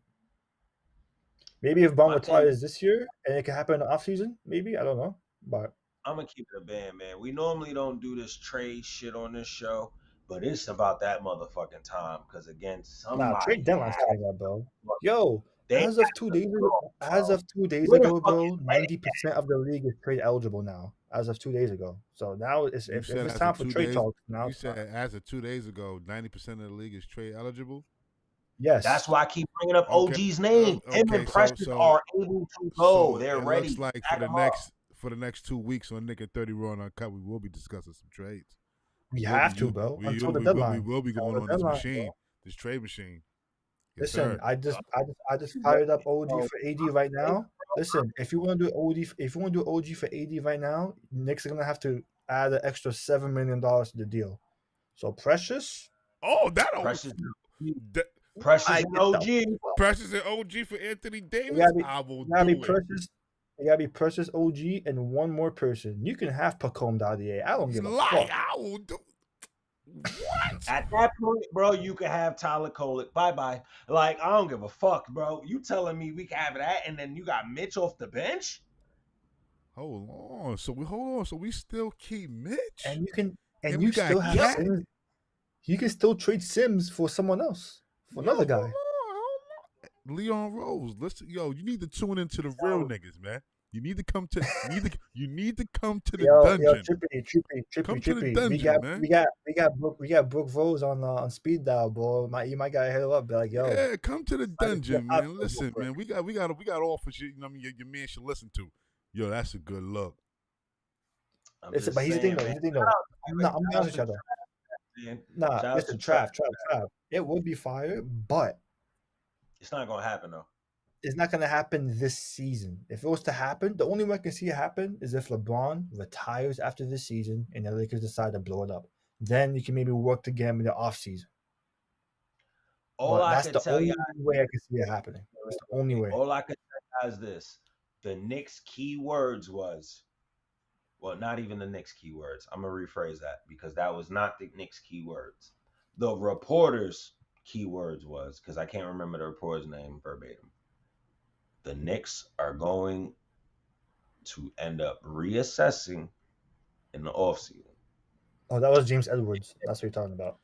maybe if Braun retires this year and it can happen in the offseason, maybe. I don't know. But I'm going to keep it a band, man. We normally don't do this trade shit on this show, but it's about that motherfucking time because, again, somebody... trade deadline's coming up, bro. Yo, as of 2 days ago, bro, 90% of the league is trade eligible now. As of 2 days ago, so now if it's time for trade talks, now you said as of 2 days ago, 90% of the league is trade eligible. Yes, that's why I keep bringing up OG's name. Him and Precious are able to go. They're ready. Looks like for the next 2 weeks on KnickN30 Raw and Uncut, we will be discussing some trades. We have to, bro. Until the deadline, we will be going on this machine, this trade machine. Yes, listen, I just fired up OG for AD right now. Listen, if you want to do OG for AD right now, Knicks are gonna have to add an extra $7 million to the deal. So Precious. Oh, Precious and OG. Precious and OG for Anthony Davis. It gotta be Precious, OG, and one more person. You can have Pacome Dadier. I don't give a fuck. I will do. What? At that point, bro, you can have Tyler Kolek. Bye-bye. Like, I don't give a fuck, bro. You telling me we can have that, and then you got Mitch off the bench? Hold on. So we still keep Mitch, And you can, and and you we got still have Cat. Sims. You can still trade Sims for someone else, for another guy. Hold on. Leon Rose. Listen, yo, you need to tune into the real niggas, man. You need to come to you need to come to the dungeon. Come to the Trippy. dungeon, man. We got Brooke Rose on speed dial, bro. You might gotta hit him up, be like, yo. Yeah, come to the dungeon, I- man. Listen, man, we got offers you know what I mean your man should listen to. Yo, that's a good look. Listen, but here's the thing though. I'm gonna be honest with you though. Nah, listen, Trav. It would be fire, but it's not gonna happen though. It's not gonna happen this season. If it was to happen, the only way I can see it happen is if LeBron retires after this season and the Lakers decide to blow it up. Then you can maybe work together in the offseason. That's the only way I can see it happening. That's the only way. All I can tell you is this: the Knicks keywords was, well, not even the Knicks keywords. I'm gonna rephrase that because that was not the Knicks keywords. The reporters' keywords was, because I can't remember the reporter's name verbatim. The Knicks are going to end up reassessing in the offseason. Oh, that was James Edwards. That's what you're talking about.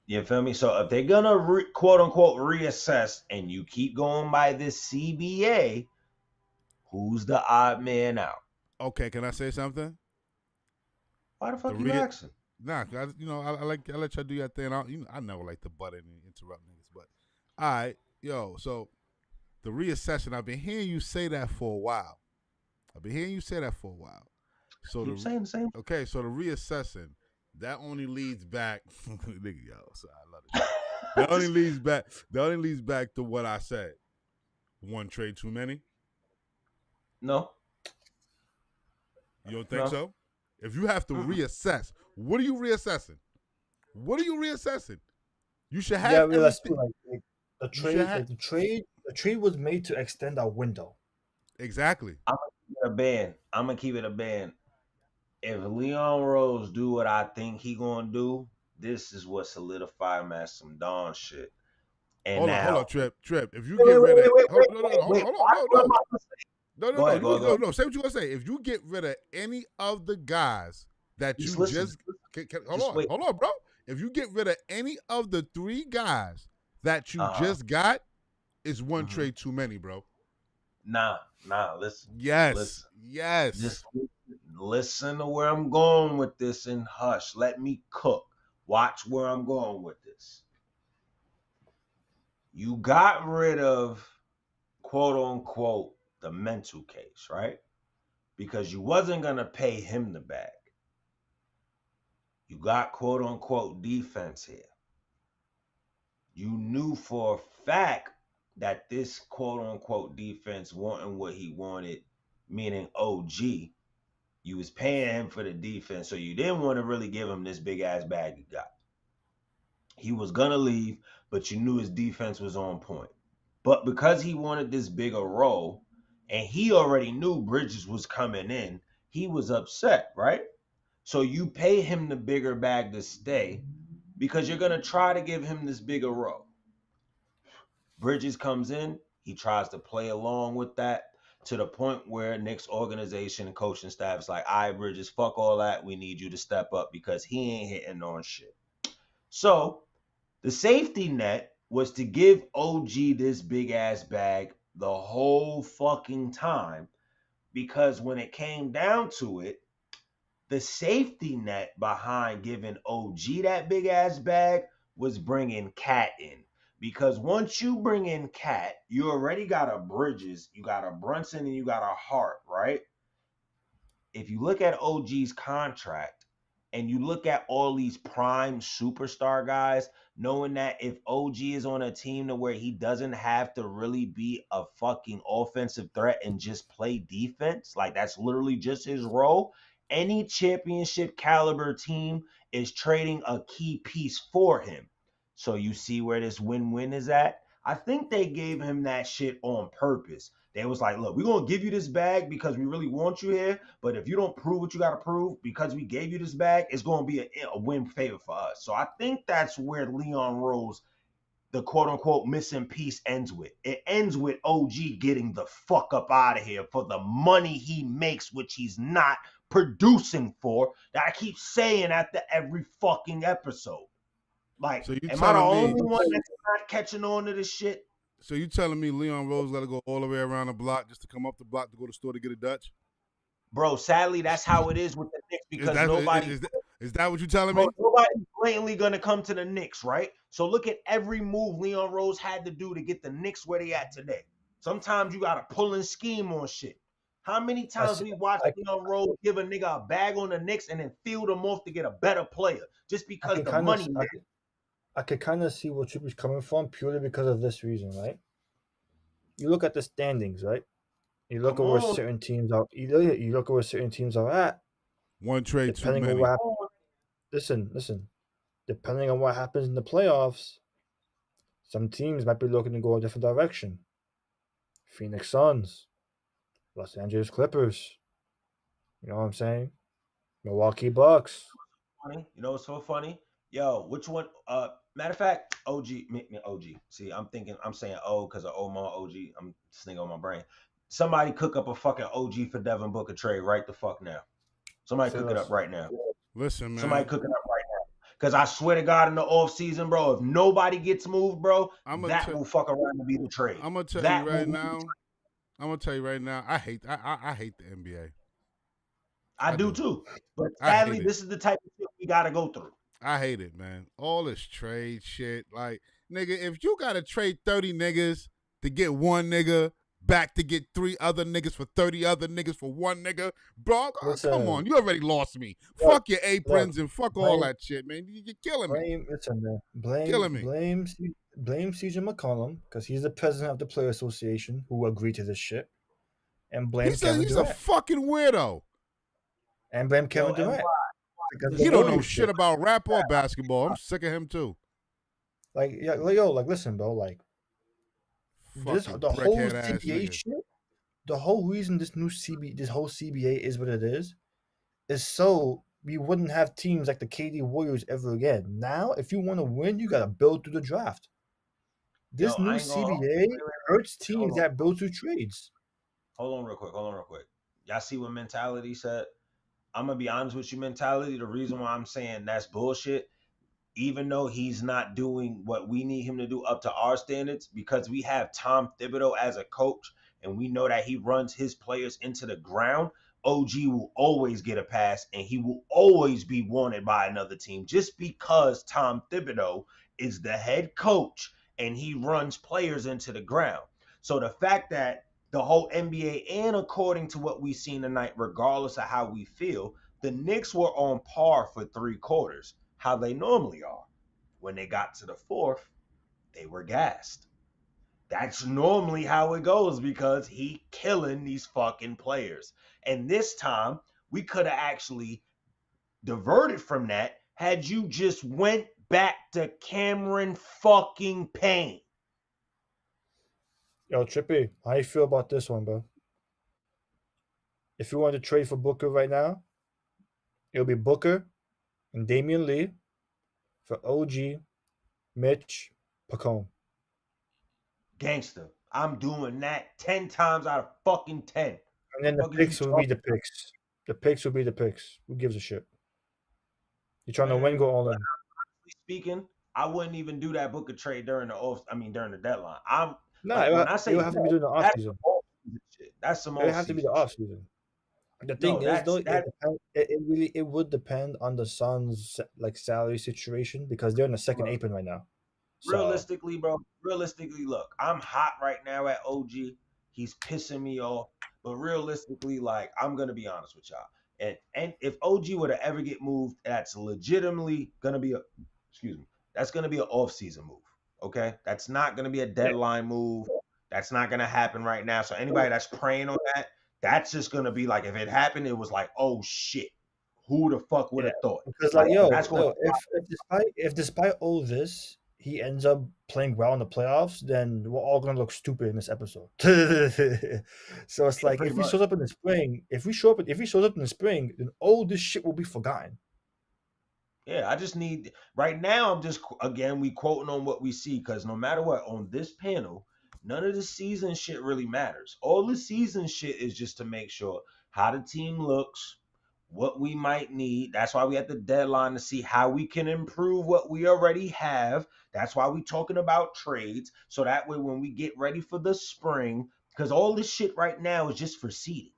You feel me? So if they're going to quote unquote reassess and you keep going by this CBA, who's the odd man out? Okay, can I say something? Why the fuck you asking? Nah, I let y'all do your thing. I never like to butt in and interrupt niggas, but all right, yo, so the reassessing, I've been hearing you say that for a while. So Keep saying the same. Okay, so the reassessing, that only leads back nigga, yo, so I love it. That only leads back to what I said. One trade too many? No. You don't think so? If you have to reassess, what are you reassessing? You should have everything. Like the trade was made to extend our window. Exactly. I'm gonna keep it a band. If Leon Rose do what I think he gonna do, this is what solidified him as some Don shit. And hold now, on, Trip. If you get rid of no. Say what you gonna say. If you get rid of any of the guys that you hold on, bro. If you get rid of any of the 3 guys that you just got, it's one trade too many, bro. Nah, listen. Yes. Just listen to where I'm going with this and hush. Let me cook. Watch where I'm going with this. You got rid of, quote unquote, the mental case, right? Because you wasn't going to pay him the bag. You got, quote unquote, defense here. You knew for a fact that this, quote unquote, defense wasn't what he wanted, meaning OG. You was paying him for the defense, so you didn't want to really give him this big ass bag you got. He was gonna leave, but you knew his defense was on point. But because he wanted this bigger role, and he already knew Bridges was coming in, he was upset, right? So you pay him the bigger bag to stay because you're gonna try to give him this bigger role. Bridges comes in, he tries to play along with that, to the point where Knicks organization and coaching staff is like, all right, Bridges, fuck all that. We need you to step up because he ain't hitting on shit. So the safety net was to give OG this big ass bag the whole fucking time, because when it came down to it, the safety net behind giving OG that big ass bag was bringing Cat in. Because once you bring in Cat, you already got a Bridges, you got a Brunson, and you got a Hart, right? If you look at OG's contract and you look at all these prime superstar guys, knowing that if OG is on a team to where he doesn't have to really be a fucking offensive threat and just play defense, like that's literally just his role, any championship caliber team is trading a key piece for him. So you see where this win-win is at? I think they gave him that shit on purpose They was like, look, we're going to give you this bag because we really want you here. But if you don't prove what you got to prove because we gave you this bag, it's going to be a win favor for us. So I think that's where Leon Rose, the quote unquote missing piece, ends with. It ends with OG getting the fuck up out of here for the money he makes, which he's not producing for. That I keep saying after every fucking episode. Like, So you am I the telling me- only one that's not catching on to this shit? So you telling me Leon Rose got to go all the way around the block just to come up the block to go to the store to get a Dutch? Bro, sadly, that's how it is with the Knicks because Is that what you telling me? nobody's blatantly going to come to the Knicks, right? So look at every move Leon Rose had to do to get the Knicks where they at today. Sometimes you got to pull and scheme on shit. How many times we watched Leon Rose give a nigga a bag on the Knicks and then field him off to get a better player just because the money. I could kind of see where Trippy's coming from purely because of this reason, right? You look at the standings, right? You look at where certain teams are. You look at where certain teams are at. One trade too Depending on many. what happens, listen. Depending on what happens in the playoffs, some teams might be looking to go a different direction. Phoenix Suns, Los Angeles Clippers. You know what I'm saying? Milwaukee Bucks. You know what's so funny? Yo, which one? Matter of fact, OG. See, I'm saying O because of Omar OG. I'm this nigga on my brain. Somebody cook up a fucking OG for Devin Booker trade right the fuck now. Somebody cook it up right now. Listen, man. Somebody cook it up right now. Because I swear to God, in the off season, bro, if nobody gets moved, bro, that will fuck around and be the trade. I'm gonna tell you right now. I hate the NBA. I do too. But sadly, this is the type of shit we gotta go through. I hate it, man. All this trade shit. Like, nigga, if you gotta trade 30 niggas to get one nigga back to get 3 other niggas for 30 other niggas for one nigga, bro, come on. You already lost me. Fuck your aprons and fuck all that shit, man. You're killing me. Listen, man. Blame CJ McCollum because he's the president of the Player Association who agreed to this shit. And blame Kevin Durant. He's a fucking weirdo. And blame Kevin Durant. He don't know shit about rap or basketball. I'm sick of him too. Listen, bro, the whole CBA shit, the whole reason this whole CBA is what it is so we wouldn't have teams like the KD Warriors ever again. Now, if you want to win, you gotta build through the draft. This new CBA hurts teams that build through trades. Hold on real quick. Y'all see what mentality said? I'm going to be honest with you, mentality. The reason why I'm saying that's bullshit, even though he's not doing what we need him to do up to our standards, because we have Tom Thibodeau as a coach, and we know that he runs his players into the ground, OG will always get a pass, and he will always be wanted by another team just because Tom Thibodeau is the head coach, and he runs players into the ground. So the fact that the whole NBA, and according to what we've seen tonight, regardless of how we feel, the Knicks were on par for 3 quarters, how they normally are. When they got to the 4th, they were gassed. That's normally how it goes because he killing these fucking players. And this time, we could have actually diverted from that had you just went back to Cameron fucking Payne. Yo, Trippy, how you feel about this one, bro? If you wanted to trade for Booker right now, it'll be Booker and Damian Lee for OG, Mitch, Pacone. Gangster. I'm doing that 10 times out of fucking 10. And then the picks will be the picks. The picks will be the picks. Who gives a shit? You're trying to win, go all in. Speaking, I wouldn't even do that Booker trade during the deadline. It would have to be during the off season. That's some. It would have to be the off season. The thing is, though, it would depend on the Suns' salary situation because they're in the second apron right now. So. Realistically, bro. Look, I'm hot right now at OG. He's pissing me off. But realistically, I'm gonna be honest with y'all. And if OG were to ever get moved, that's legitimately gonna be that's gonna be an off-season move. Okay, that's not going to be a deadline move. That's not going to happen right now. So anybody that's praying on that, that's just going to be if it happened, it was oh shit, who the fuck would have thought? Because if despite all this, he ends up playing well in the playoffs, then we're all gonna look stupid in this episode. So it's like pretty if he much. shows up in the spring, if he shows up in the spring, then all this shit will be forgotten. Yeah, I just need right now. I'm just again we quoting on what we see because no matter what on this panel, none of the season shit really matters. All the season shit is just to make sure how the team looks, what we might need. That's why we at the deadline to see how we can improve what we already have. That's why we talking about trades. So that way when we get ready for the spring, because all this shit right now is just for seeding.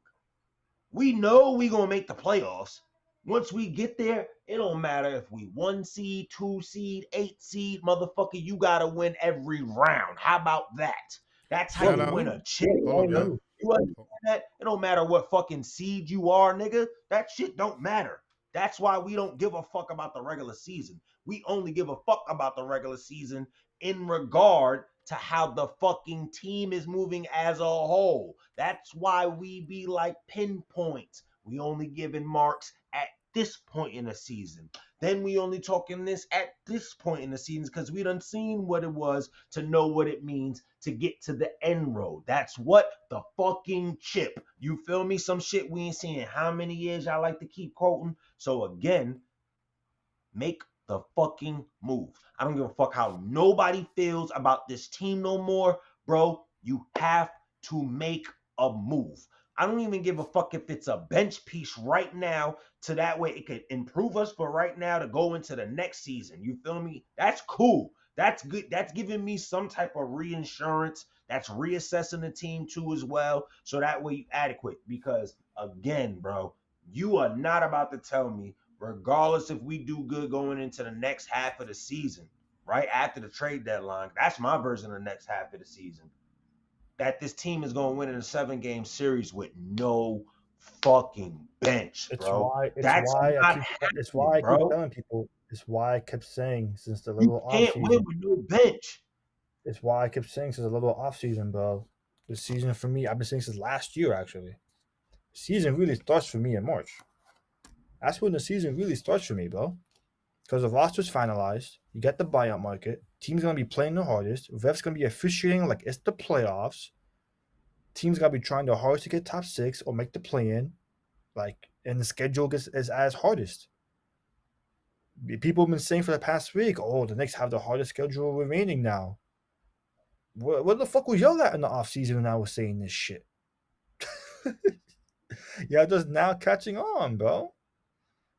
We know we gonna make the playoffs. Once we get there, it don't matter if we 1 seed, 2 seed, 8 seed, motherfucker. You gotta win every round. How about that? That's how Shout you out. win a chip. Hold up, Nigga. yo. You understand that? It don't matter what fucking seed you are, nigga. That shit don't matter. That's why we don't give a fuck about the regular season. We only give a fuck about the regular season in regard to how the fucking team is moving as a whole. That's why we be like pinpoints. We only giving marks at this point in the season. Then we only talking this at this point in the season because we done seen what it was to know what it means to get to the end road. That's what the fucking chip. You feel me? Some shit we ain't seen in how many years y'all like to keep quoting. So again, make the fucking move. I don't give a fuck how nobody feels about this team no more, bro. You have to make a move. I don't even give a fuck if it's a bench piece right now to that way it could improve us for right now to go into the next season. You feel me? That's cool. That's good. That's giving me some type of reinsurance. That's reassessing the team too as well. So that way you adequate. Because again, bro, you are not about to tell me regardless if we do good going into the next half of the season, right after the trade deadline. That's my version of the next half of the season. That this team is going to win in a 7-game series with no fucking bench, bro. That's not It's happening, why I keep bro. telling people. It's why I kept saying since the You little off can't win season. with no bench. It's why I kept saying since the little off season, bro. The season for me, I've been saying since last year actually. Season really starts for me in March. That's when the season really starts for me, bro. Because the roster's finalized, you get the buyout market. Team's gonna be playing the hardest. Ref's gonna be officiating like it's the playoffs. Team's gonna be trying their hardest to get top 6 or make the play-in. Like, and the schedule is as hardest. People have been saying for the past week, oh, the Knicks have the hardest schedule remaining now. What the fuck was y'all at in the offseason when I was saying this shit? Y'all just now catching on, bro.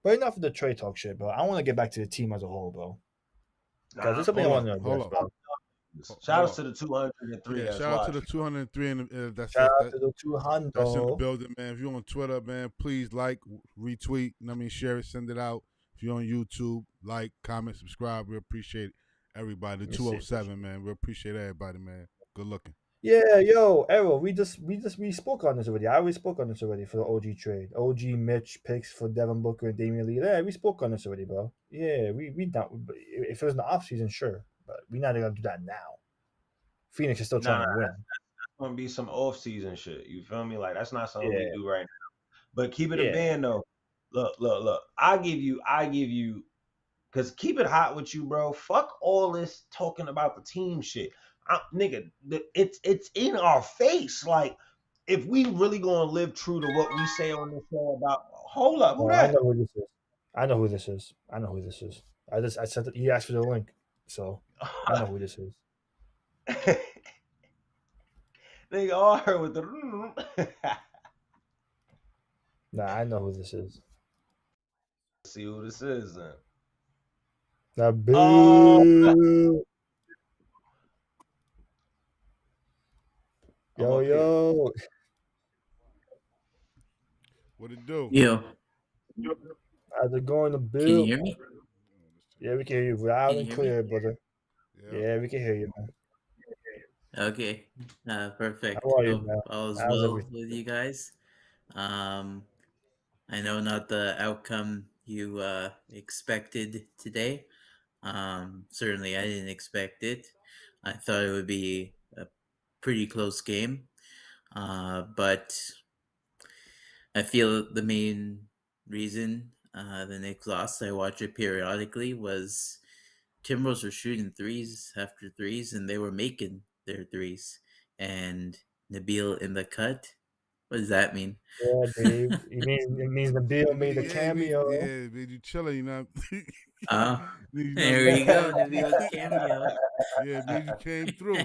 But enough of the trade talk shit, bro. I want to get back to the team as a whole, bro. Because there's something I want to Hold address, up. bro. Shout out to the 203 Yeah, that's shout out to watching. the 203 and that's Shout it. out to the 200. That's in the building, man. If you're on Twitter, man, please like, retweet, share it, send it out. If you're on YouTube, like, comment, subscribe. We appreciate everybody. The 207, man. We appreciate everybody, man. Good looking. Yeah, yo, Errol, we spoke on this already. I already spoke on this already for the OG trade. OG Mitch picks for Devin Booker and Damian Lee. Yeah, we spoke on this already, bro. Yeah, we don't. If it was in the off season, sure, but we're not gonna do that now. Phoenix is still trying to win. That's gonna be some off-season shit. You feel me? Like that's not something we Yeah. do right now. But keep it a Yeah. band though. Look. I give you, because keep it hot with you, bro. Fuck all this talking about the team shit. Nigga, it's in our face. Like, if we really gonna live true to what we say on this show about, hold up, who Oh, I that? know who this is. I know who this is. I sent it. He asked for the link, so I know who this is. Nigga, all her with the. Nah, I know who this is. See who this is then. Now, boo. Yo. What it do? Yo, How's it going to Bill? can you hear me? Yeah, we can hear you loud Can you and hear clear, me? brother. Yeah, we can hear you, man. Okay, perfect. How are you, Hope man? all is How's well everything? with you guys. I know not the outcome you expected today. Certainly, I didn't expect it. I thought it would be a pretty close game, but I feel the main reason the Knicks lost, I watch it periodically, was Timberwolves were shooting threes after threes, and they were making their threes. And Nabil in the cut. What does that mean? Yeah, Dave. It means Nabil made a cameo. Yeah, made you chilling, you know. Oh, Made you there we go, Nabil cameo. Yeah, made you came through.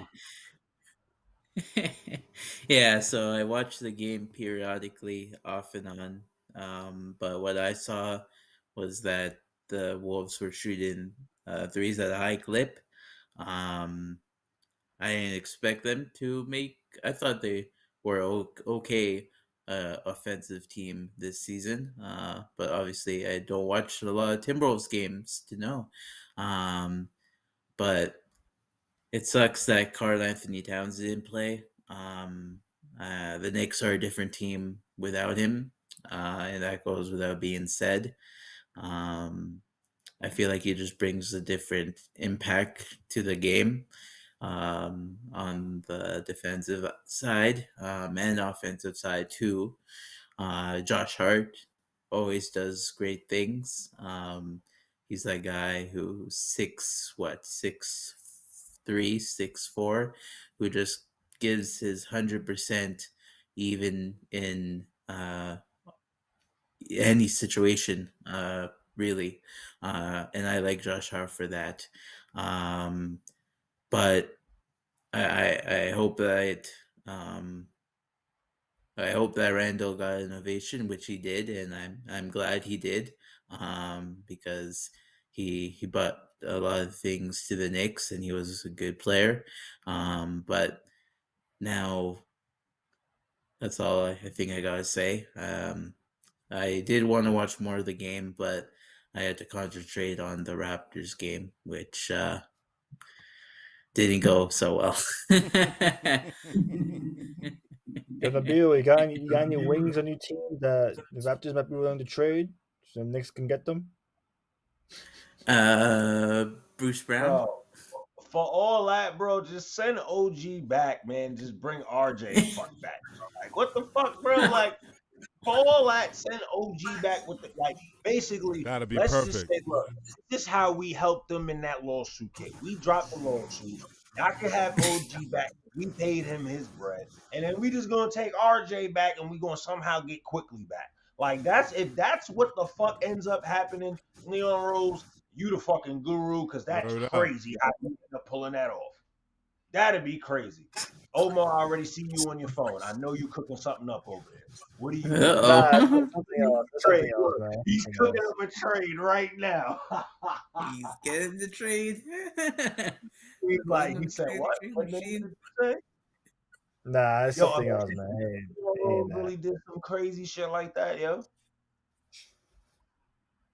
Yeah, so I watch the game periodically, off and on. But what I saw was that the Wolves were shooting threes at a high clip. Um, I didn't expect them to make. I thought they were okay offensive team this season, but obviously I don't watch a lot of Timberwolves games to know. Um, but it sucks that Karl Anthony Towns didn't play. The Knicks are a different team without him, and that goes without being said. Um, I feel like he just brings a different impact to the game on the defensive side and offensive side too. Josh Hart always does great things. He's that guy who's 6'3", 6'4", who just gives his 100% even in any situation, really. And I like Josh Hart for that. But I hope that I hope that Randall got an ovation, which he did, and I'm glad he did, because he brought a lot of things to the Knicks, and he was a good player. But now that's all I think I gotta say. I did want to watch more of the game, but I had to concentrate on the Raptors game, which didn't go so well. Yo, Nabil, you got any wings on your team that the Raptors might be willing to trade so the Knicks can get them? Bruce Brown. Bro, for all that, bro, just send OG back, man. Just bring RJ the fuck back. Bro. Like, what the fuck, bro? Like, for all that, send OG back with the basically. Gotta be Let's just perfect. say, look, this is how we helped them in that lawsuit case. We dropped the lawsuit. Y'all can have OG back. We paid him his bread, and then we just gonna take RJ back, and we gonna somehow get quickly back. Like if that's what the fuck ends up happening, Leon Rose, you the fucking guru, because that's Word up. crazy how you end up pulling that off. That'd be crazy. Omar, I already see you on your phone. I know you cooking something up over there. What are you doing? Nah, Uh-oh. it's something else. It's something else, man. He's Something cooking else. up a trade right now. He's getting the trade. He's like, Going he to said, trade what? trade What name machine. did you say? Nah, it's Yo, something else, man. Rose really did some crazy shit like that, yo.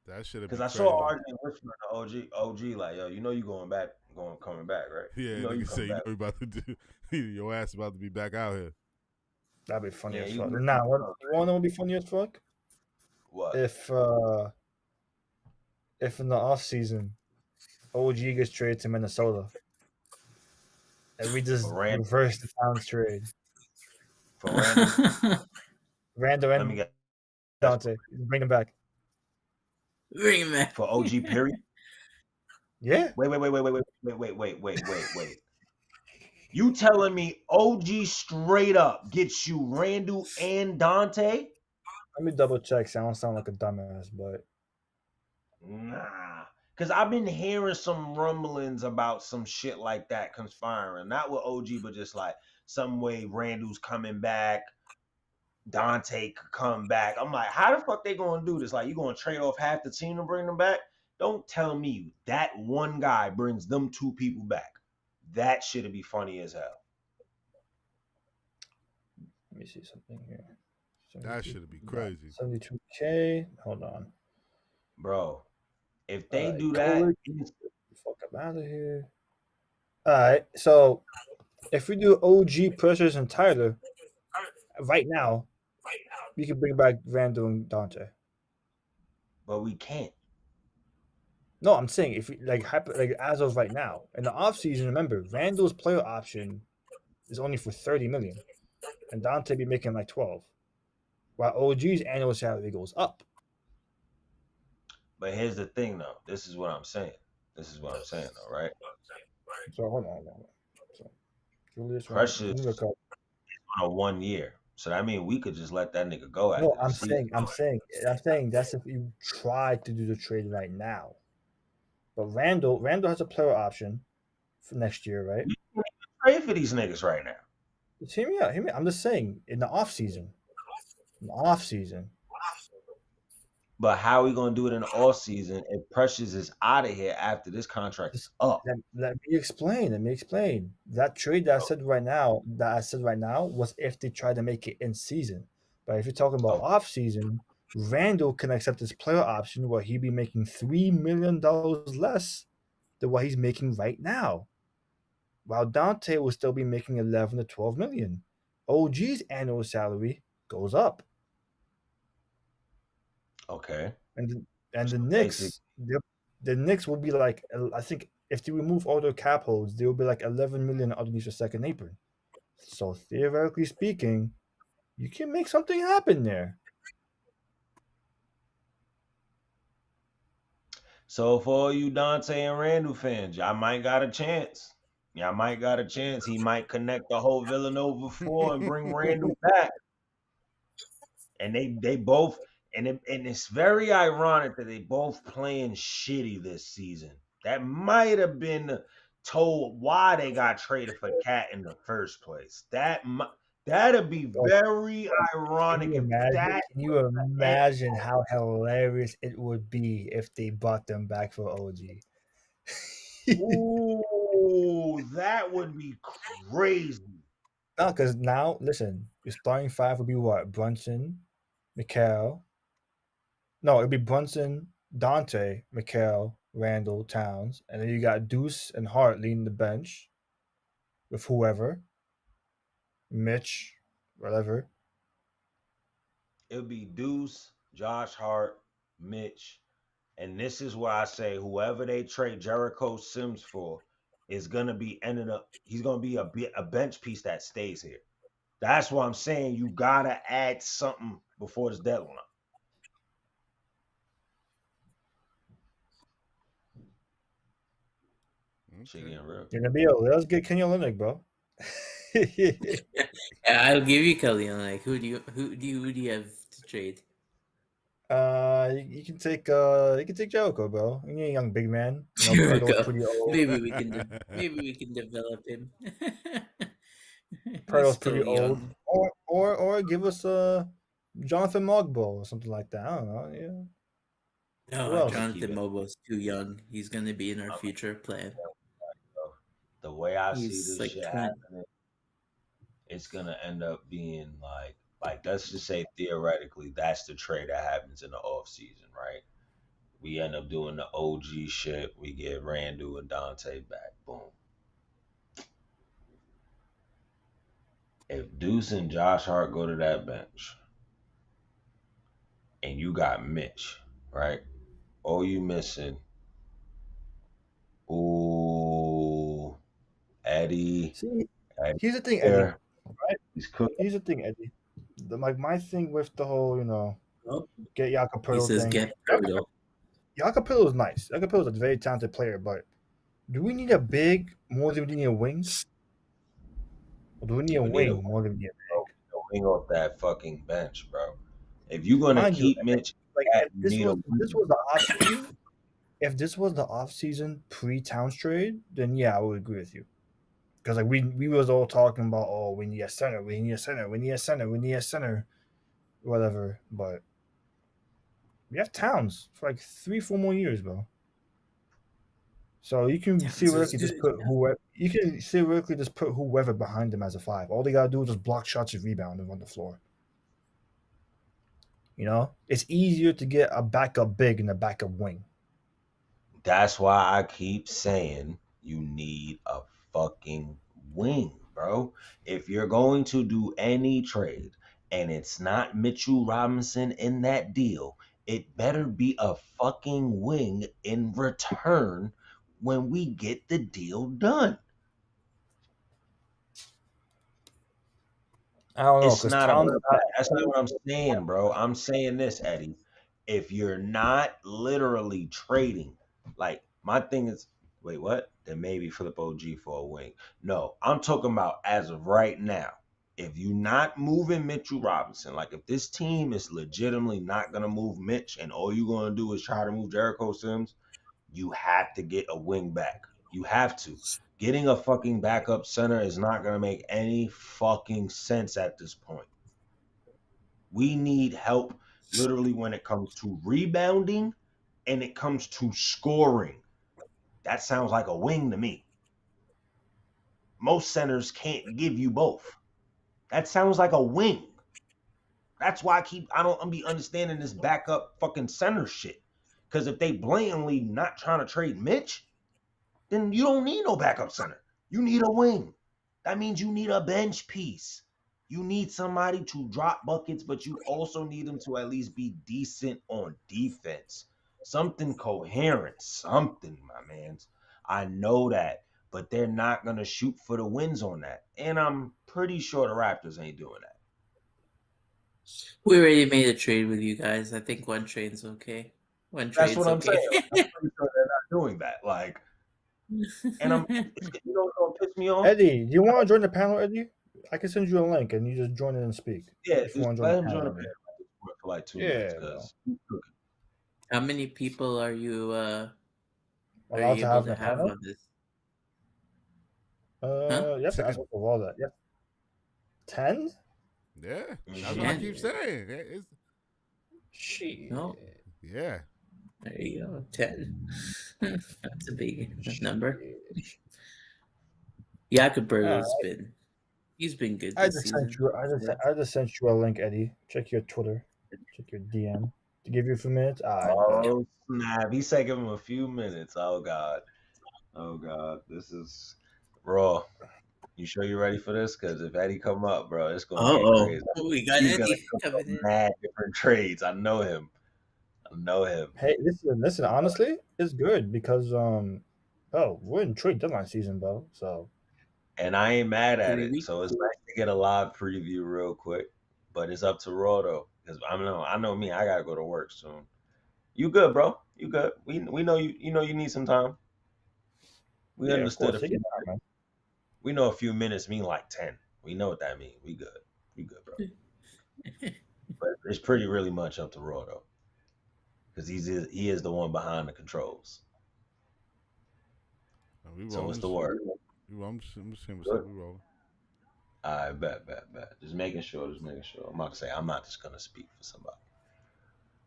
That should have Because been I crazy. saw RJ whispering to OG like, yo, you know you coming back, coming back, right? Yeah, you know you nigga say coming you know back. you about to do your ass about to be back out here. That'd be funny Yeah, as you fuck. can- Nah, you want to know what would be funny as fuck? What? If in the off season, OG gets traded to Minnesota, and we just For Randall. reverse the Towns trade. For Randall. Randall Let and me get Dante, bring them back. Bring him back. for OG period. Yeah, Wait. You telling me OG straight up gets you Randall and Dante? let me double check. So I don't sound like a dumbass, but Nah. Because I've been hearing some rumblings about some shit like that conspiring. Not with OG, but just like some way Randall's coming back. Dante could come back. I'm like, how the fuck they gonna do this? Like, you gonna trade off half the team to bring them back? Don't tell me that one guy brings them two people back. That should be funny as hell. let me see something here. That should be crazy. 72K. Hold on. Bro, if they Alright, do that, Fuck, I'm out of here. All right, so if we do OG, Precious, and Tyler right now, we can bring back Randall and Dante. but we can't. No, I'm saying if we, like as of right now in the offseason, remember Randall's player option is only for 30 million, and Dante be making like 12, while OG's annual salary goes up. But here's the thing, though. This is what I'm saying. This is what I'm saying, though, right? So hold on. So Julius Randle, Precious let me look up. on a 1 year, so that means we could just let that nigga go No, after the season. I'm saying that's if you try to do the trade right now. But Randall has a player option for next year, right? We can't even trade for these niggas right now. Just hear me out. Hear me. I'm just saying in the off season. In the off season. But how are we gonna do it in the off season if Precious is out of here after this contract is Just up? let me explain. Let me explain. That trade that I said right now was if they try to make it in season. But if you're talking about Oh, off season, Randall can accept his player option where he'd be making $3 million less than what he's making right now. While Dante will still be making 11 to 12 million. OG's annual salary goes up. okay. And the So basically, Knicks, the Knicks will be like, I think if they remove all their cap holds, they will be like 11 million underneath the second apron. So theoretically speaking, you can make something happen there. so for all you Dante and Randall fans, y'all might got a chance. Y'all might got a chance. He might connect the whole Villanova four and bring Randall back. And they both and it's very ironic that they both playing shitty this season. That might have been told why they got traded for Cat in the first place. That'd be Bro, very ironic if that can you imagine how hilarious it would be if they brought them back for OG? ooh, that would be crazy. No, because now, listen, your starting five would be what? Brunson, Mikal. No, it'd be Brunson, Dante, Mikal, Randall, Towns. And then you got Deuce and Hart leading the bench with whoever. Mitch, whatever. It would be Deuce, Josh Hart, Mitch, and this is why I say whoever they trade Jericho Sims for is gonna be ending up. He's gonna be a bench piece that stays here. That's why I'm saying you gotta add something before this deadline. Shit Okay. getting real. You're gonna be able. Let's get Kenny Olynyk, bro. I'll give you Kelly. Like, who do you have to trade? You can take Jericho, bro. You're a young big man. You know, Pirtle's Jericho. pretty old. Maybe we can develop him. He's Pirtle's pretty still old. young. Or give us Jonathan Mogbo or something like that. I don't know. Yeah. Who No, I'm gonna else? keep Jonathan it. Mobo's too young. He's gonna be in our future plan. The way I see He's this like shit 20. happening, it's gonna end up being like let's just say theoretically that's the trade that happens in the off season, right? We end up doing the OG shit. We get Randall and Dante back. Boom. If Deuce and Josh Hart go to that bench, and you got Mitch, right? All you missing, ooh, Eddie, See, Eddie here's the thing, Eddie. there. Right? He's cooking. Here's the thing, Eddie. My thing with the whole, Oh, get Jakob he Pirtle says thing. get Pirtle. Jakob Pirtle is nice. Jakob Pirtle is a very talented player, but do we need a big more than we need a wing? Or do we need a We need wing more than we need a big? a wing off that fucking bench, bro. If you're gonna Mind you, keep Mitch, like you need a if this wing. was the off season, if this was the off season pre Towns trade, then yeah, I would agree with you. Because like we was all talking about, oh, we need a center, we need a center, we need a center, we need a center, whatever. But we have Towns for like 3-4 more years, bro. So you can Towns is theoretically just good. put whoever whoever behind them as a five. All they gotta do is just block shots and rebound and run the floor. It's easier to get a backup big and a backup wing. That's why I keep saying you need a fucking wing, bro. If you're going to do any trade and it's not Mitchell Robinson in that deal, it better be a fucking wing in return when we get the deal done. I don't know It's because not Towns. about that. That's not what I'm saying, bro. I'm saying this, Eddie. If you're not literally trading, like My thing is, wait, what? Then maybe flip OG for a wing. No, I'm talking about as of right now. If you're not moving Mitchell Robinson, like if this team is legitimately not gonna move Mitch, and all you're gonna do is try to move Jericho Sims, you have to get a wing back. You have to. Getting a fucking backup center is not gonna make any fucking sense at this point. We need help literally when it comes to rebounding and it comes to scoring. That sounds like a wing to me. Most centers can't give you both. That sounds like a wing. That's why I don't be understanding this backup fucking center shit. Because if they blatantly not trying to trade Mitch, then you don't need no backup center. You need a wing. That means you need a bench piece. You need somebody to drop buckets, but you also need them to at least be decent on defense. Something coherent, something, my mans. I know that, but they're not going to shoot for the wins on that. And I'm pretty sure the Raptors ain't doing that. We already made a trade with you guys. I think one trade's okay. One That's trade's what I'm okay. saying. I'm pretty sure they're not doing that. Like, and you know what piss me off? Eddie, do you want to join the panel, Eddie? I can send you a link and you just join in and speak. Yeah, if you want to join let the him join panel. the panel for like 2 Yeah, minutes because How many people are you allowed to able have to the have panel. on this? You have to ask for all that. Yeah, 10. Yeah, that's what I keep saying. It's, Shit. No. yeah. There you go. 10. That's a big number. Jakober's he's been good I this just season. sent you. I just sent you a link, Eddie. Check your Twitter. Check your DM. To give you a few minutes. oh snap! He said give him a few minutes. Oh god, this is raw. You sure you're ready for this? Because if Eddie come up, bro, it's gonna get crazy. We got He's gonna Eddie coming in. mad different trades. I know him. Hey, listen. Honestly, it's good because we're in trade deadline season, bro. So. And I ain't mad at 3 it. weeks. So it's nice to get a live preview real quick. But it's up to Raw though, because I know me. I gotta go to work soon. You good, bro? You good? We know you. You know you need some time. We Yeah, of understood course. a few. We know a few minutes mean like 10. We know what that means. We good. You good, bro? But it's pretty really much up to Raw though, because he is the one behind the controls. So what's the word? I'm just saying what's up. We rolling. I bet. Just making sure. I'm about to say I'm not just gonna speak for somebody.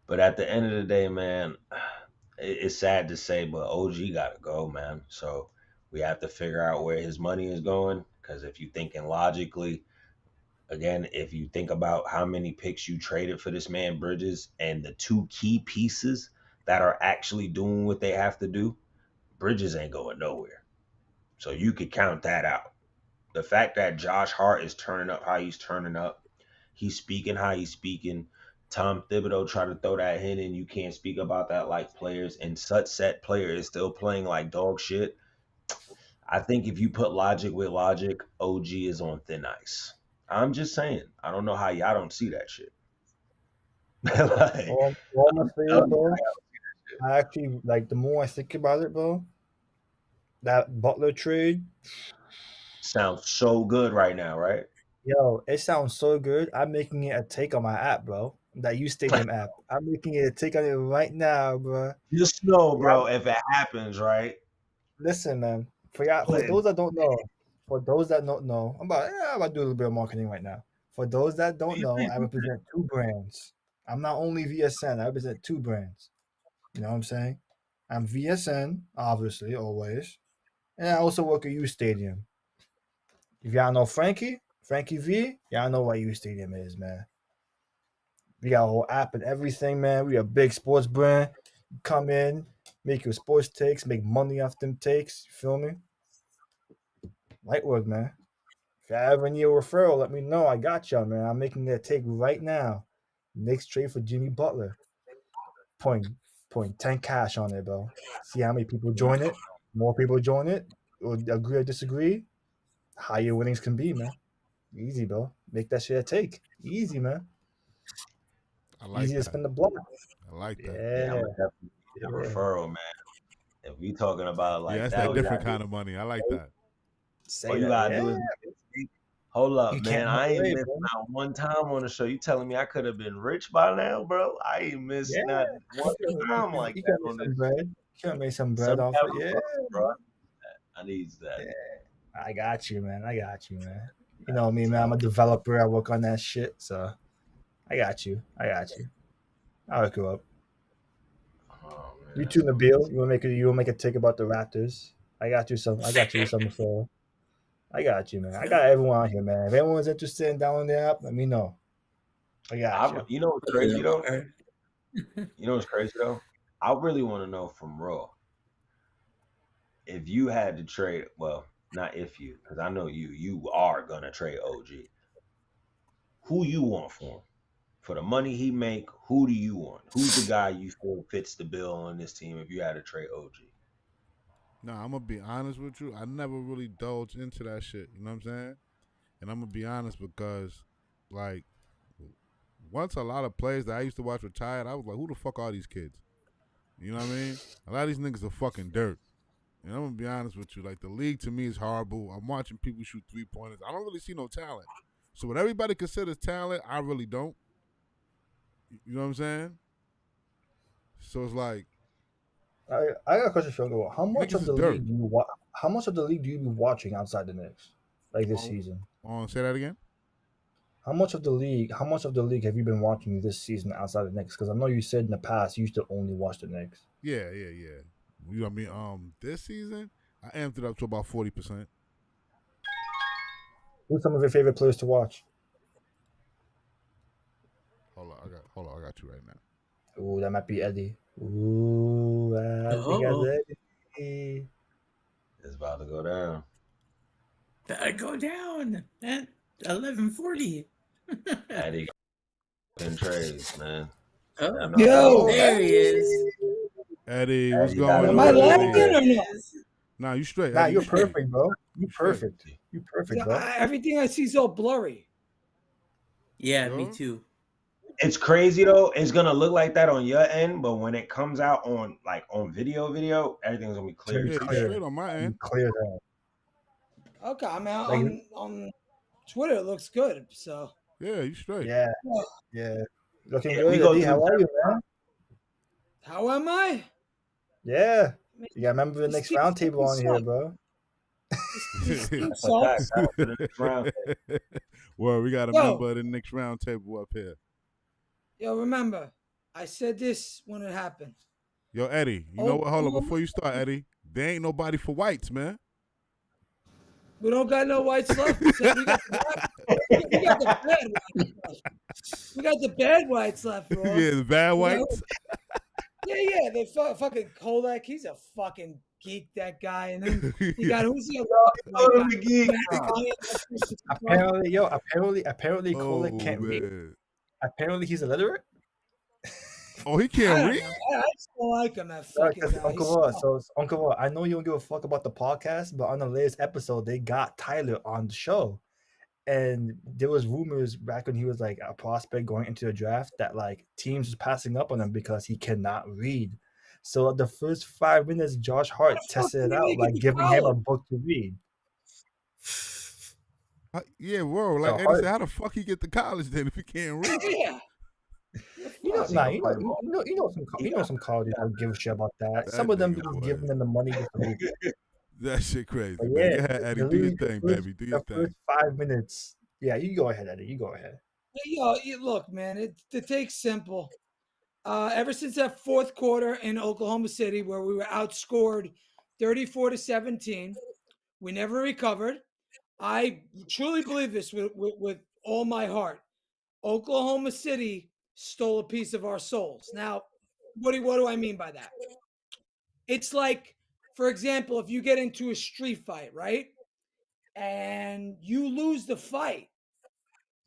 But at the end of the day, man, it's sad to say, but OG gotta go, man. So we have to figure out where his money is going. Because if you're thinking logically, again, if you think about how many picks you traded for this man Bridges and the two key pieces that are actually doing what they have to do, Bridges ain't going nowhere. So you could count that out. The fact that Josh Hart is turning up how he's turning up, he's speaking how he's speaking. Tom Thibodeau tried to throw that hint in. You can't speak about that like players, and such set player is still playing like dog shit. I think if you put logic with logic, OG is on thin ice. I'm just saying. I don't know how y'all don't see that shit. Like, All I'm gonna say is, bro, I actually like the more I think about it, bro. That Butler trade sounds so good right now, right? Yo, it sounds so good. I'm making it a take on my app, bro. That U Stadium app. I'm making it a take on it right now, bro. Just know, Yeah, bro, if it happens, right? listen, man. For those that don't know, I'm about to do a little bit of marketing right now. For those that don't know, I represent two brands. I'm not only VSN. I represent two brands. You know what I'm saying? I'm VSN, obviously, always, and I also work at U Stadium. If y'all know Frankie V, y'all know what U Stadium is, man. We got a whole app and everything, man. We a big sports brand. Come in, make your sports takes, make money off them takes. You feel me? Light work, man. If y'all ever need a referral, let me know. I got y'all, man. I'm making that take right now. Next trade for Jimmy Butler. Point 10 cash on it, bro. See how many people join it. More people join it. Or agree or disagree. Higher winnings can be, man. Easy, bro. Make that shit a take. Easy, man. I like Easy to that. spin the block. I like that. Yeah, I'm Yeah. gonna definitely need a referral, man. If we talking about like Yeah, that's that, that we different gotta kind of money. I like that. Say all you that, gotta yeah. do is hold up, You man. can't I ain't away, missed bro. not one time on the show. You telling me I could have been rich by now, bro? I ain't missed Yeah, not one time you like can that make on some this. bread. You can make some bread Some off it. Yeah, bro. I need that. I got you, man. You know me, man. I'm a developer. I work on that shit. So I got you. I'll hook you up. Oh You man. too, Nabil. You wanna make a take about the Raptors? I got you some for. I got you, man. I got everyone out here, man. If anyone's interested in downloading the app, let me know. I got you. You know what's crazy though? You know what's crazy though? I really want to know from Raw if you had to trade. Well, not if you, because I know you are gonna trade OG. Who you want for him? For the money he make, who do you want? Who's the guy you feel fits the bill on this team if you had to trade OG? Nah, I'm gonna be honest with you. I never really indulged into that shit. You know what I'm saying? And I'm gonna be honest because, like, once a lot of players that I used to watch retired, I was like, who the fuck are these kids? You know what I mean? A lot of these niggas are fucking dirt. And I'm gonna be honest with you. Like, the league to me is horrible. I'm watching people shoot 3-pointers. I don't really see no talent. So what everybody considers talent, I really don't. You know what I'm saying? So it's like, I got a question for you. How much niggas of is the dirt. league do you watch? How much of the league do you be watching outside the Knicks, like this Oh. season? Say that again. How much of the league have you been watching this season outside the Knicks? Because I know you said in the past you used to only watch the Knicks. Yeah. You know what I mean? This season, I amped it up to about 40%. Who's some of your favorite players to watch? Hold on, I got you right now. Ooh, that might be Eddie. Ooh, I think that's Eddie. It's about to go down. Better go down at 11:40. Eddie in trades, man. Oh, Yo, there he is. Eddie, what's Eddie, going am on? I Eddie. lagging or no? Nah, you straight. Nah, Eddie, you're you straight. perfect, bro. You straight. perfect. You perfect, Yeah, bro. everything I see is all blurry. Yeah, Yo? me too. It's crazy though. It's gonna look like that on your end, but when it comes out on video, everything's gonna be clear. Yeah, you straight on my end. Clear that. Okay, I mean Like- on Twitter it looks good. So Yeah, you straight. Yeah. Looking Yeah, good, we go Eddie. through How are you, man? how am I? Yeah. You got a member of the This next team roundtable on fucking here, sucks. bro. This team That's a fact. sucks. Out for the next round. Well, we got a Yo. member of the next round table up here. Yo, remember, I said this when it happened. Yo, Eddie, you know what? Hold on, before you start, Eddie, there ain't nobody for whites, man. We don't got no whites left. So we got the bad whites left. We got the bad whites left, bro. Yeah, the bad whites. Yeah. They fucking Kolak. He's a fucking geek, that guy. And then you got who's the Go to other the geek. Apparently Oh, Cole can't read. man. Apparently he's illiterate. Oh, he I can't don't read? know. I still like him, that fucking Because guy. Uncle Raw, I know you don't give a fuck about the podcast, but on the latest episode, they got Tyler on the show. And there was rumors back when he was like a prospect going into the draft that like teams was passing up on him because he cannot read. So the first 5 minutes, Josh Hart tested it did he out, make like it to giving him a college? book to read. Yeah, bro. Like So Eddie said, how the fuck he get to college then if he can't read? Yeah. You know some colleges don't give a shit about that. That Some of them nigga, just boy. giving them the money just to read. That shit crazy, But man. yeah, Go ahead, Eddie. the Do your league- thing, the first- baby. Do your the thing. first 5 minutes. Yeah, you go ahead, Eddie. You go ahead. Yo, look, man, the take's simple. Ever since that fourth quarter in Oklahoma City where we were outscored 34-17, we never recovered. I truly believe this with all my heart. Oklahoma City stole a piece of our souls. Now, what do I mean by that? It's like, for example, if you get into a street fight, right? And you lose the fight,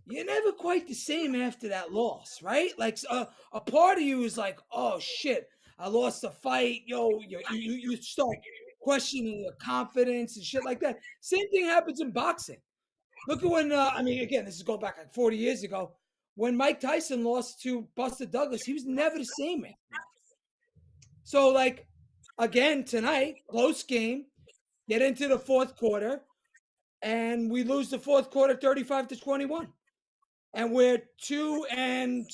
you're never quite the same after that loss, right? Like a part of you is like, oh shit, I lost the fight. Yo, you start questioning your confidence and shit like that. Same thing happens in boxing. Look at when again, this is going back like 40 years ago. When Mike Tyson lost to Buster Douglas, he was never the same after that. So like, again tonight, close game, get into the fourth quarter, and we lose the fourth quarter 35-21. And we're 2-6.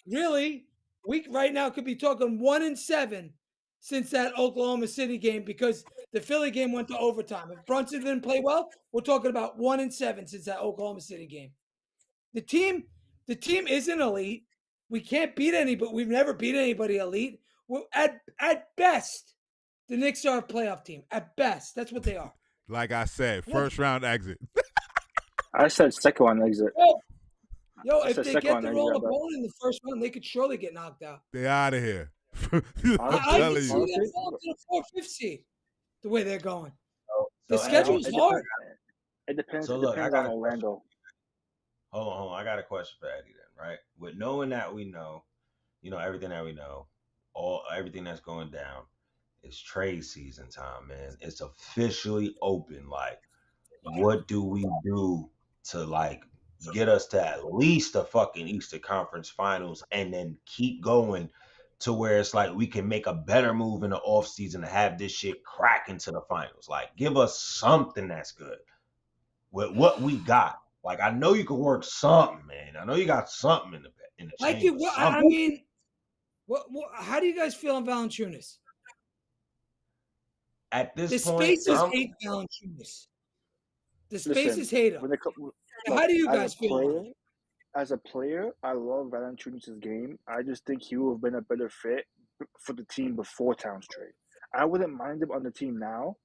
Really, we right now could be talking 1-7 since that Oklahoma City game because the Philly game went to overtime. If Brunson didn't play well, we're talking about 1-7 since that Oklahoma City game. The team isn't elite. We can't beat anybody. We've never beat anybody elite. We're at best, the Knicks are a playoff team. At best, that's what they are. Like I said, first round exit. I said second one exit. Yo, I if said they second get one the exit, roll of but- ball in the first round, they could surely get knocked out. They out of here. I'm I telling can see you. them fall to the 4th, 5th seed the way they're going. So The schedule's It hard. It depends. So It look, I depends got on a Orlando. Hold on. I got a question for Eddie then, right? With knowing that we know, everything that we know, everything that's going down, it's trade season time, man. It's officially open. Like, what do we do to get us to at least the fucking Eastern Conference Finals and then keep going to where it's like we can make a better move in the offseason to have this shit crack into the finals? Like, give us something that's good with what we got. Like, I know you can work something, man. I know you got something in the chamber. I mean, how do you guys feel on Valanciunas? At The this point, spaces hate Valanciunas. The spaces Listen, hate him. How do you guys feel on him? As a player, I love Valanciunas' game. I just think he would have been a better fit for the team before Towns trade. I wouldn't mind him on the team now.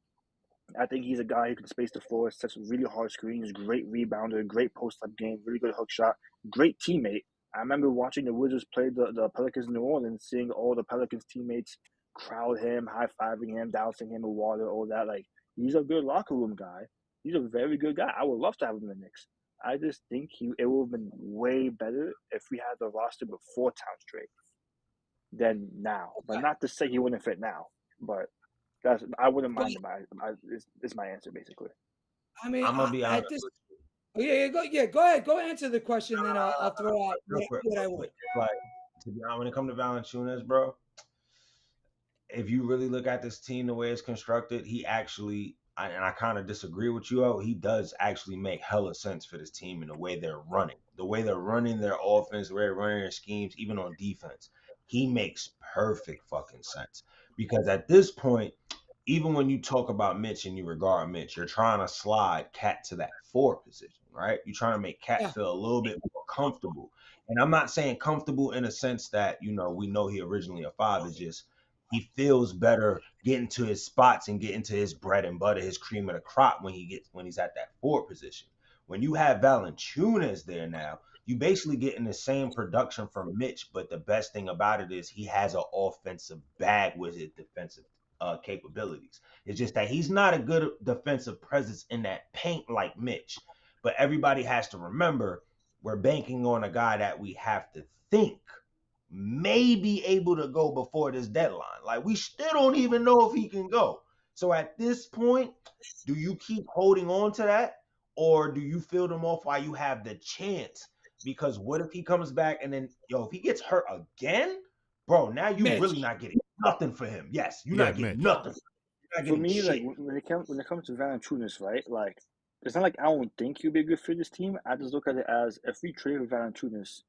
I think he's a guy who can space the floor, sets really hard screens, great rebounder, great post-up game, really good hook shot, great teammate. I remember watching the Wizards play the Pelicans in New Orleans, seeing all the Pelicans teammates crowd him, high-fiving him, dousing him with water, all that. Like, he's a good locker room guy. He's a very good guy. I would love to have him in the Knicks. I just think it would have been way better if we had the roster before Towns trade than now. But not to say he wouldn't fit now. But I wouldn't mind him. It's my answer basically. I mean, I'm gonna be honest. Go ahead. Go answer the question, then I'll throw out what I would. Like, to be honest, when it comes to Valanciunas, bro, if you really look at this team the way it's constructed, he actually, and I kind of disagree with you, he does actually make hella sense for this team in the way they're running. The way they're running their offense, the way they're running their schemes, even on defense. He makes perfect fucking sense. Because at this point, even when you talk about Mitch and you regard Mitch, you're trying to slide Cat to that 4 position, right? You're trying to make Cat feel a little bit more comfortable. And I'm not saying comfortable in a sense that, we know he originally a 5. It's just he feels better getting to his spots and getting to his bread and butter, his cream of the crop when he's at that 4 position. When you have Valanciunas there now, you basically getting the same production from Mitch, but the best thing about it is he has an offensive bag with his defensive capabilities. It's just that he's not a good defensive presence in that paint like Mitch. But everybody has to remember we're banking on a guy that we have to think may be able to go before this deadline. Like, we still don't even know if he can go. So at this point, do you keep holding on to that, or do you fill them off while you have the chance? Because what if he comes back and then, if he gets hurt again, bro, now you really not getting nothing for him. Yes, you're not getting nothing. For me, like, when it comes to Valanciunas, right? Like, it's not like I don't think he'll be a good fit for this team. I just look at it as if we trade for Valanciunas,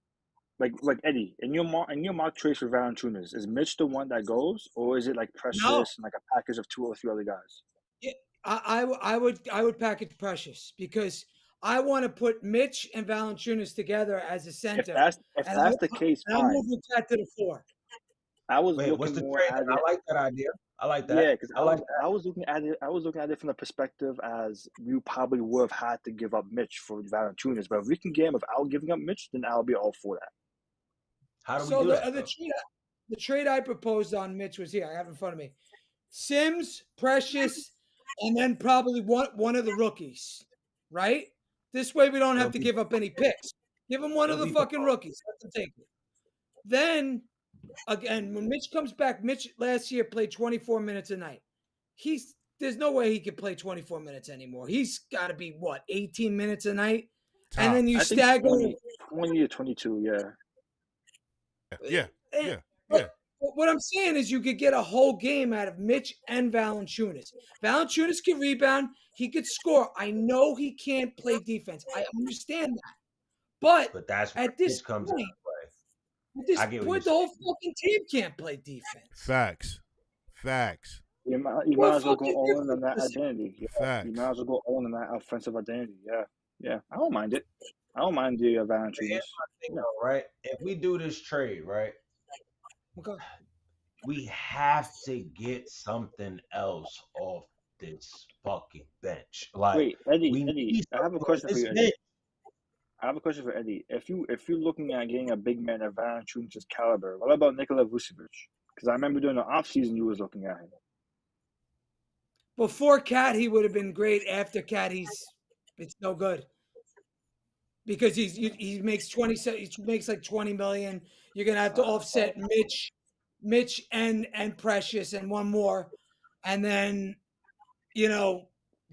like Eddie, in your mock trade for Valanciunas, is Mitch the one that goes, or is it like Precious and like a package of 2 or 3 other guys? Yeah, I would package Precious because I want to put Mitch and Valanciunas together as a center. If that's the case, fine. I'll move Cat to the 4. I was looking more at it. I like that idea. I like that. Yeah, because I was looking at it from the perspective as you probably would have had to give up Mitch for Valanciunas. But if we can get him without giving up Mitch, then I'll be all for that. How do we do that? The trade I proposed on Mitch was here. I have it in front of me. Sims, Precious, and then probably one of the rookies, right? This way we don't have to give up any picks. Give him one of the fucking rookies. Let them take it. Then, again, when Mitch comes back, Mitch last year played 24 minutes a night. There's no way he could play 24 minutes anymore. He's got to be, 18 minutes a night? And then you stagger. 20 to 22, yeah. Yeah. But What I'm saying is you could get a whole game out of Mitch and Valanciunas. Valanciunas can rebound. He could score. I know he can't play defense. I understand that. But that's where at this Mitch comes point, into play. at this I get what you're point, the saying. whole fucking team can't play defense. Facts. You might What as well go fucking all in on that difference? identity. Yeah. Facts. You might as well go all in on that offensive identity. Yeah. I don't mind it. I don't mind the Here's Valanciunas. my thing, though, right? If we do this trade, right, Okay. we have to get something else off this fucking bench. Like, Wait, Eddie, we Eddie, need I have a something question on for this you, Eddie. bench. I have a question for Eddie. If you're looking at getting a big man of Valanciunas' caliber, what about Nikola Vucevic? Because I remember during the offseason you was looking at him. Before Cat, he would have been great. After Cat, it's no good because he makes he makes like 20 million. You're gonna have to offset Mitch and Precious and one more, and then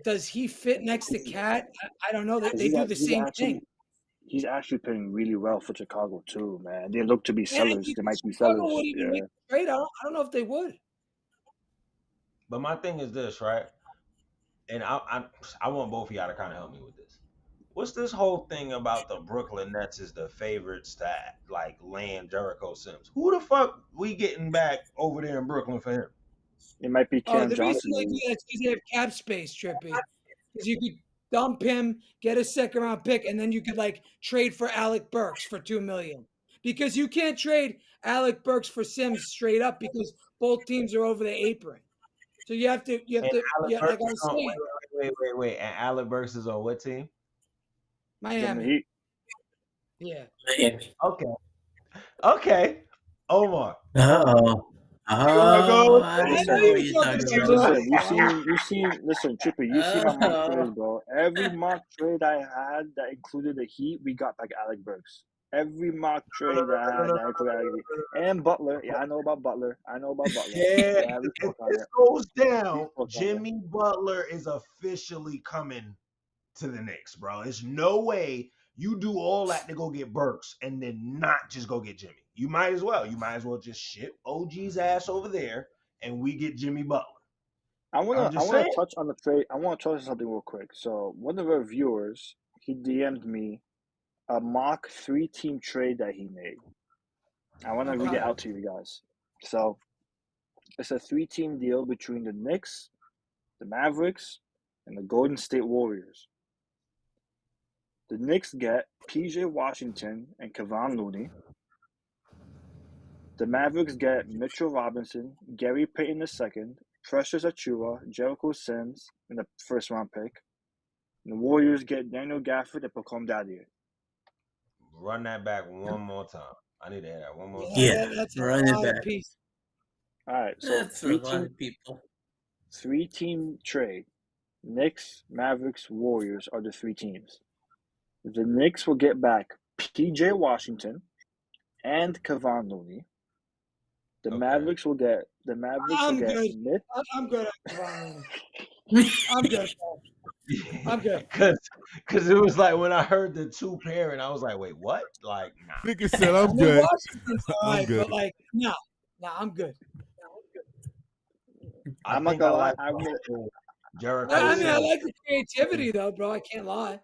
does he fit next to Cat? I don't know. They do the same thing. He's actually playing really well for Chicago too, man. They look to be And sellers. They might be Chicago sellers. would even Yeah. make a trade. I don't know if they would. But my thing is this, right? And I want both of y'all to kind of help me with this. What's this whole thing about the Brooklyn Nets is the favorites to like land Jericho Sims? Who the fuck we getting back over there in Brooklyn for him? It might be Oh, Cam the reason Johnson. they do that is because they have cap space, Trippy. Because you could dump him, get a second round pick, and then you could like trade for Alec Burks for $2 million. Because you can't trade Alec Burks for Sims straight up because both teams are over the apron. So you have to, And Alec like I Burks was is on, saying, wait. And Alec Burks is on what team? Miami. Heat. Yeah. Miami. Okay. Omar. Uh-oh. Oh, I know what you're talking about. Listen, Trippy, you see my mock trades, bro. Every mock trade I had that included the Heat, we got back Alec Burks. Every mock trade I had that included Alec Burks. And Butler. Yeah, I know about Butler. Yeah, we if spoke on this it. goes down, spoke on Jimmy Butler is officially coming to the Knicks, bro. There's no way you do all that to go get Burks and then not just go get Jimmy. You might as well. You might as well just ship OG's ass over there and we get Jimmy Butler. I wanna saying. touch on the trade. I wanna touch on something real quick. So one of our viewers, he DM'd me a mock 3-team trade that he made. I want to read it out to you guys. So it's a 3-team deal between the Knicks, the Mavericks, and the Golden State Warriors. The Knicks get PJ Washington and Kevon Looney. The Mavericks get Mitchell Robinson, Gary Payton II, Precious Achiuwa, Jericho Sims in the first-round pick. And the Warriors get Daniel Gafford and Pacom Dadier. Run that back one more time. I need to hear that one more time. Yeah, that's run it a lot of back. piece. All right, so That's a lot of people. 3-team trade. Knicks, Mavericks, Warriors are the 3 teams. The Knicks will get back PJ Washington and Kevon Looney. The Mavericks will get I'm good. Mitch. I'm good at Kevon Looney. I'm good. I'm good. Cause it was like when I heard the 2 pairing, I was like, wait, what? Like, nah. Nigga said I'm I mean, good. Washington's all I'm right, good. but like, no, I'm good. I'm not gonna lie. Jericho. I mean, I like the creativity though, bro. I can't lie.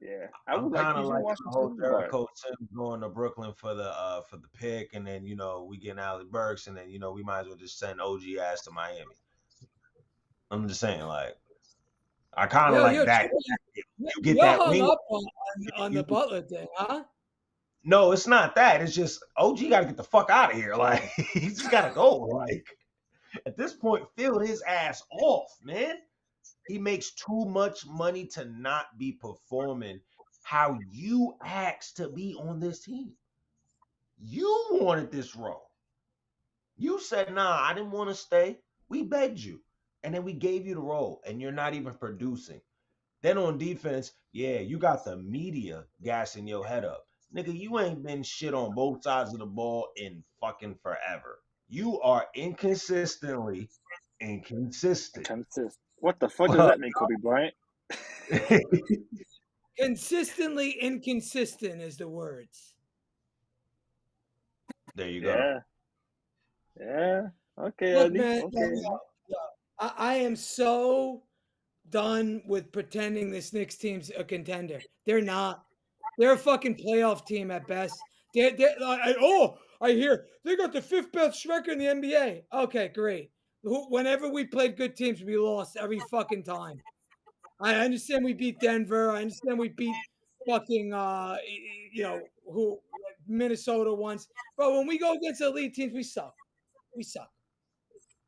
Yeah, I'm kind of like the whole Washington, Jericho Sims going to Brooklyn for the pick, and then we getting Alec Burks, and then we might as well just send OG ass to Miami. I'm just saying, like, I kind of like that. You get You're that hung wing up on the Butler thing, huh? No, it's not that. It's just OG got to get the fuck out of here. Like, he's just got to go. Like, at this point, fill his ass off, man. He makes too much money to not be performing how you asked to be on this team. You wanted this role. You said, nah, I didn't want to stay. We begged you. And then we gave you the role, and you're not even producing. Then on defense, yeah, you got the media gassing your head up. Nigga, you ain't been shit on both sides of the ball in fucking forever. You are inconsistently inconsistent. What the fuck does that mean, Kobe Bryant? Consistently inconsistent is the words. There you go. Yeah. Yeah. Okay, Look, Eddie. man, Okay, yo, Eddie. yo, I am so done with pretending this Knicks team's a contender. They're not. They're a fucking playoff team at best. I hear they got the 5th best record in the NBA. Okay, great. Whenever we played good teams, we lost every fucking time. I understand we beat Denver. I understand we beat fucking who Minnesota once. But when we go against elite teams, we suck. We suck.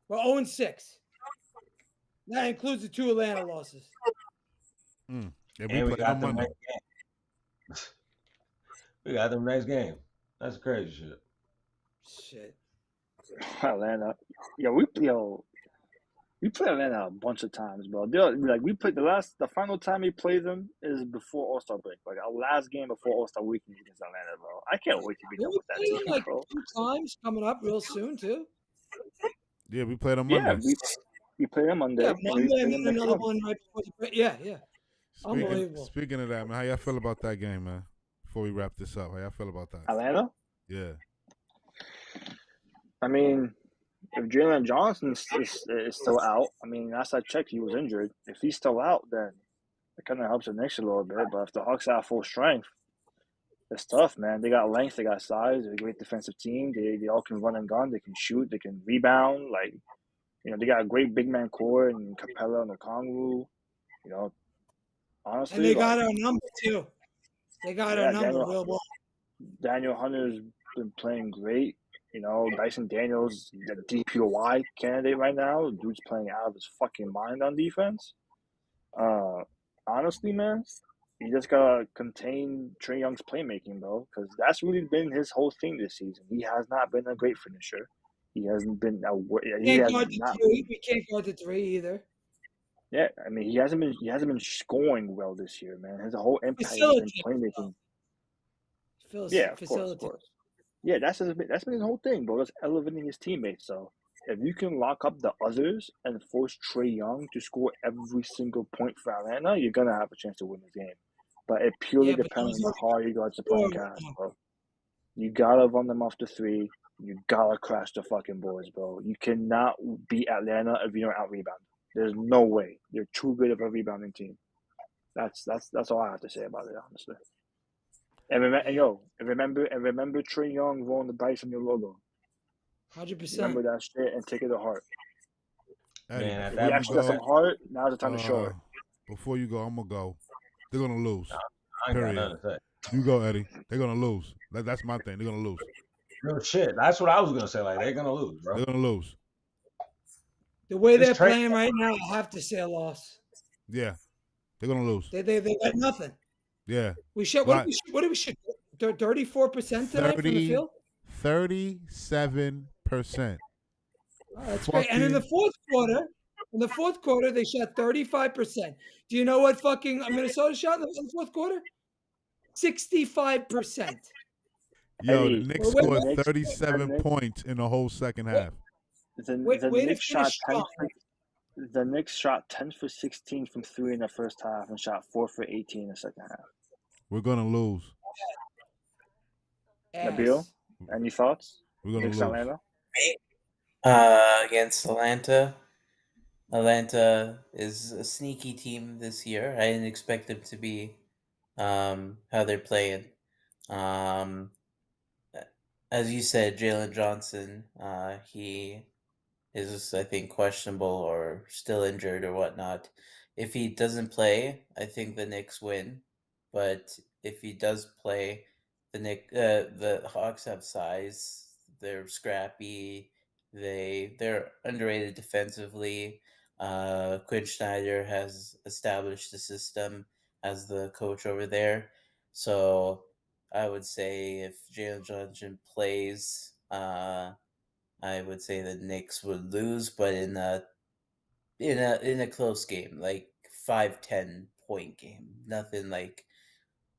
We're 0-6. That includes the 2 Atlanta losses. Yeah, we And we play got them them Monday. next game. We got them next game. That's crazy shit. Shit. Atlanta. We played Atlanta a bunch of times, bro. We played the final time we played them is before All Star break. Like our last game before All Star weekend against Atlanta, bro. I can't wait to be done We with that play them team, like bro. 2 times coming up real soon too. Yeah, we play them Yeah, Monday. we play them Monday, Yeah, and we Monday play and them then next another month. one right before the break. Yeah. Unbelievable. Speaking of that, man, how y'all feel about that game, man? Before we wrap this up, how y'all feel about that? Atlanta. Yeah. I mean, if Jalen Johnson is still out, I mean, last I checked, he was injured. If he's still out, then it kind of helps the Knicks a little bit. But if the Hawks are at full strength, it's tough, man. They got length, they got size, they're a great defensive team. They all can run and gun, they can shoot, they can rebound. Like, they got a great big man core and Capella and Okongwu. Honestly, And they got our number too. They got our yeah, number real well. Daniel Hunter's been playing great. Dyson Daniels, the DPOY candidate right now. Dude's playing out of his fucking mind on defense. Honestly, man, you just gotta contain Trae Young's playmaking, bro, because that's really been his whole thing this season. He has not been a great finisher. He hasn't been. He Can't has guard the not. 3. We can't guard the 3 either. Yeah, I mean, he hasn't been scoring well this year, man. His whole impact has been Facilitate. playmaking. Yeah, of course. Yeah, that's been his whole thing, bro. That's elevating his teammates. So if you can lock up the others and force Trae Young to score every single point for Atlanta, you're gonna have a chance to win the game. But it purely Yeah, but depends those on how hard you got to playing cast, bro. You gotta run them off the 3. You gotta crash the fucking boards, bro. You cannot beat Atlanta if you don't out rebound. There's no way. You're too good of a rebounding team. That's all I have to say about it, honestly. And remember Trae Young rolling the dice on your logo. 100%. Remember that shit and take it to heart. Eddie, Man, at If that he actually got some point, heart, now's the time to show it. Before you go, I'm gonna go. They're gonna lose. I ain't got Period. nothing to say. You go, Eddie. They're gonna lose. That's my thing. They're gonna lose. No shit. That's what I was gonna say. Like they're gonna lose, bro. They're gonna lose. The way This they're Trae- playing right now, I have to say a loss. Yeah, they're gonna lose. They got nothing. Yeah. We should. What did we shoot? 34% tonight from the field. 37%. Oh, that's great. And in the fourth quarter, they shot 35%. Do you know what fucking Minnesota shot in the fourth quarter? 65%. Yo, Eddie, the Knicks scored 37 points in the whole second half. The Way to Knicks shot finish 10 strong. the Knicks shot 10 for 16 from 3 in the first half and shot 4 for 18 in the second half. We're gonna lose. Nabil, Ass. any thoughts? We're gonna Knicks lose. Atlanta? Against Atlanta. Atlanta is a sneaky team this year. I didn't expect them to be how they're playing. As you said, Jalen Johnson, he is, I think, questionable or still injured or whatnot. If he doesn't play, I think the Knicks win. But if he does play, the Hawks have size. They're scrappy. They're underrated defensively. Quinn Snyder has established the system as the coach over there. So I would say if Jalen Johnson plays, I would say the Knicks would lose, but in a close game, like 5-10 point game, nothing like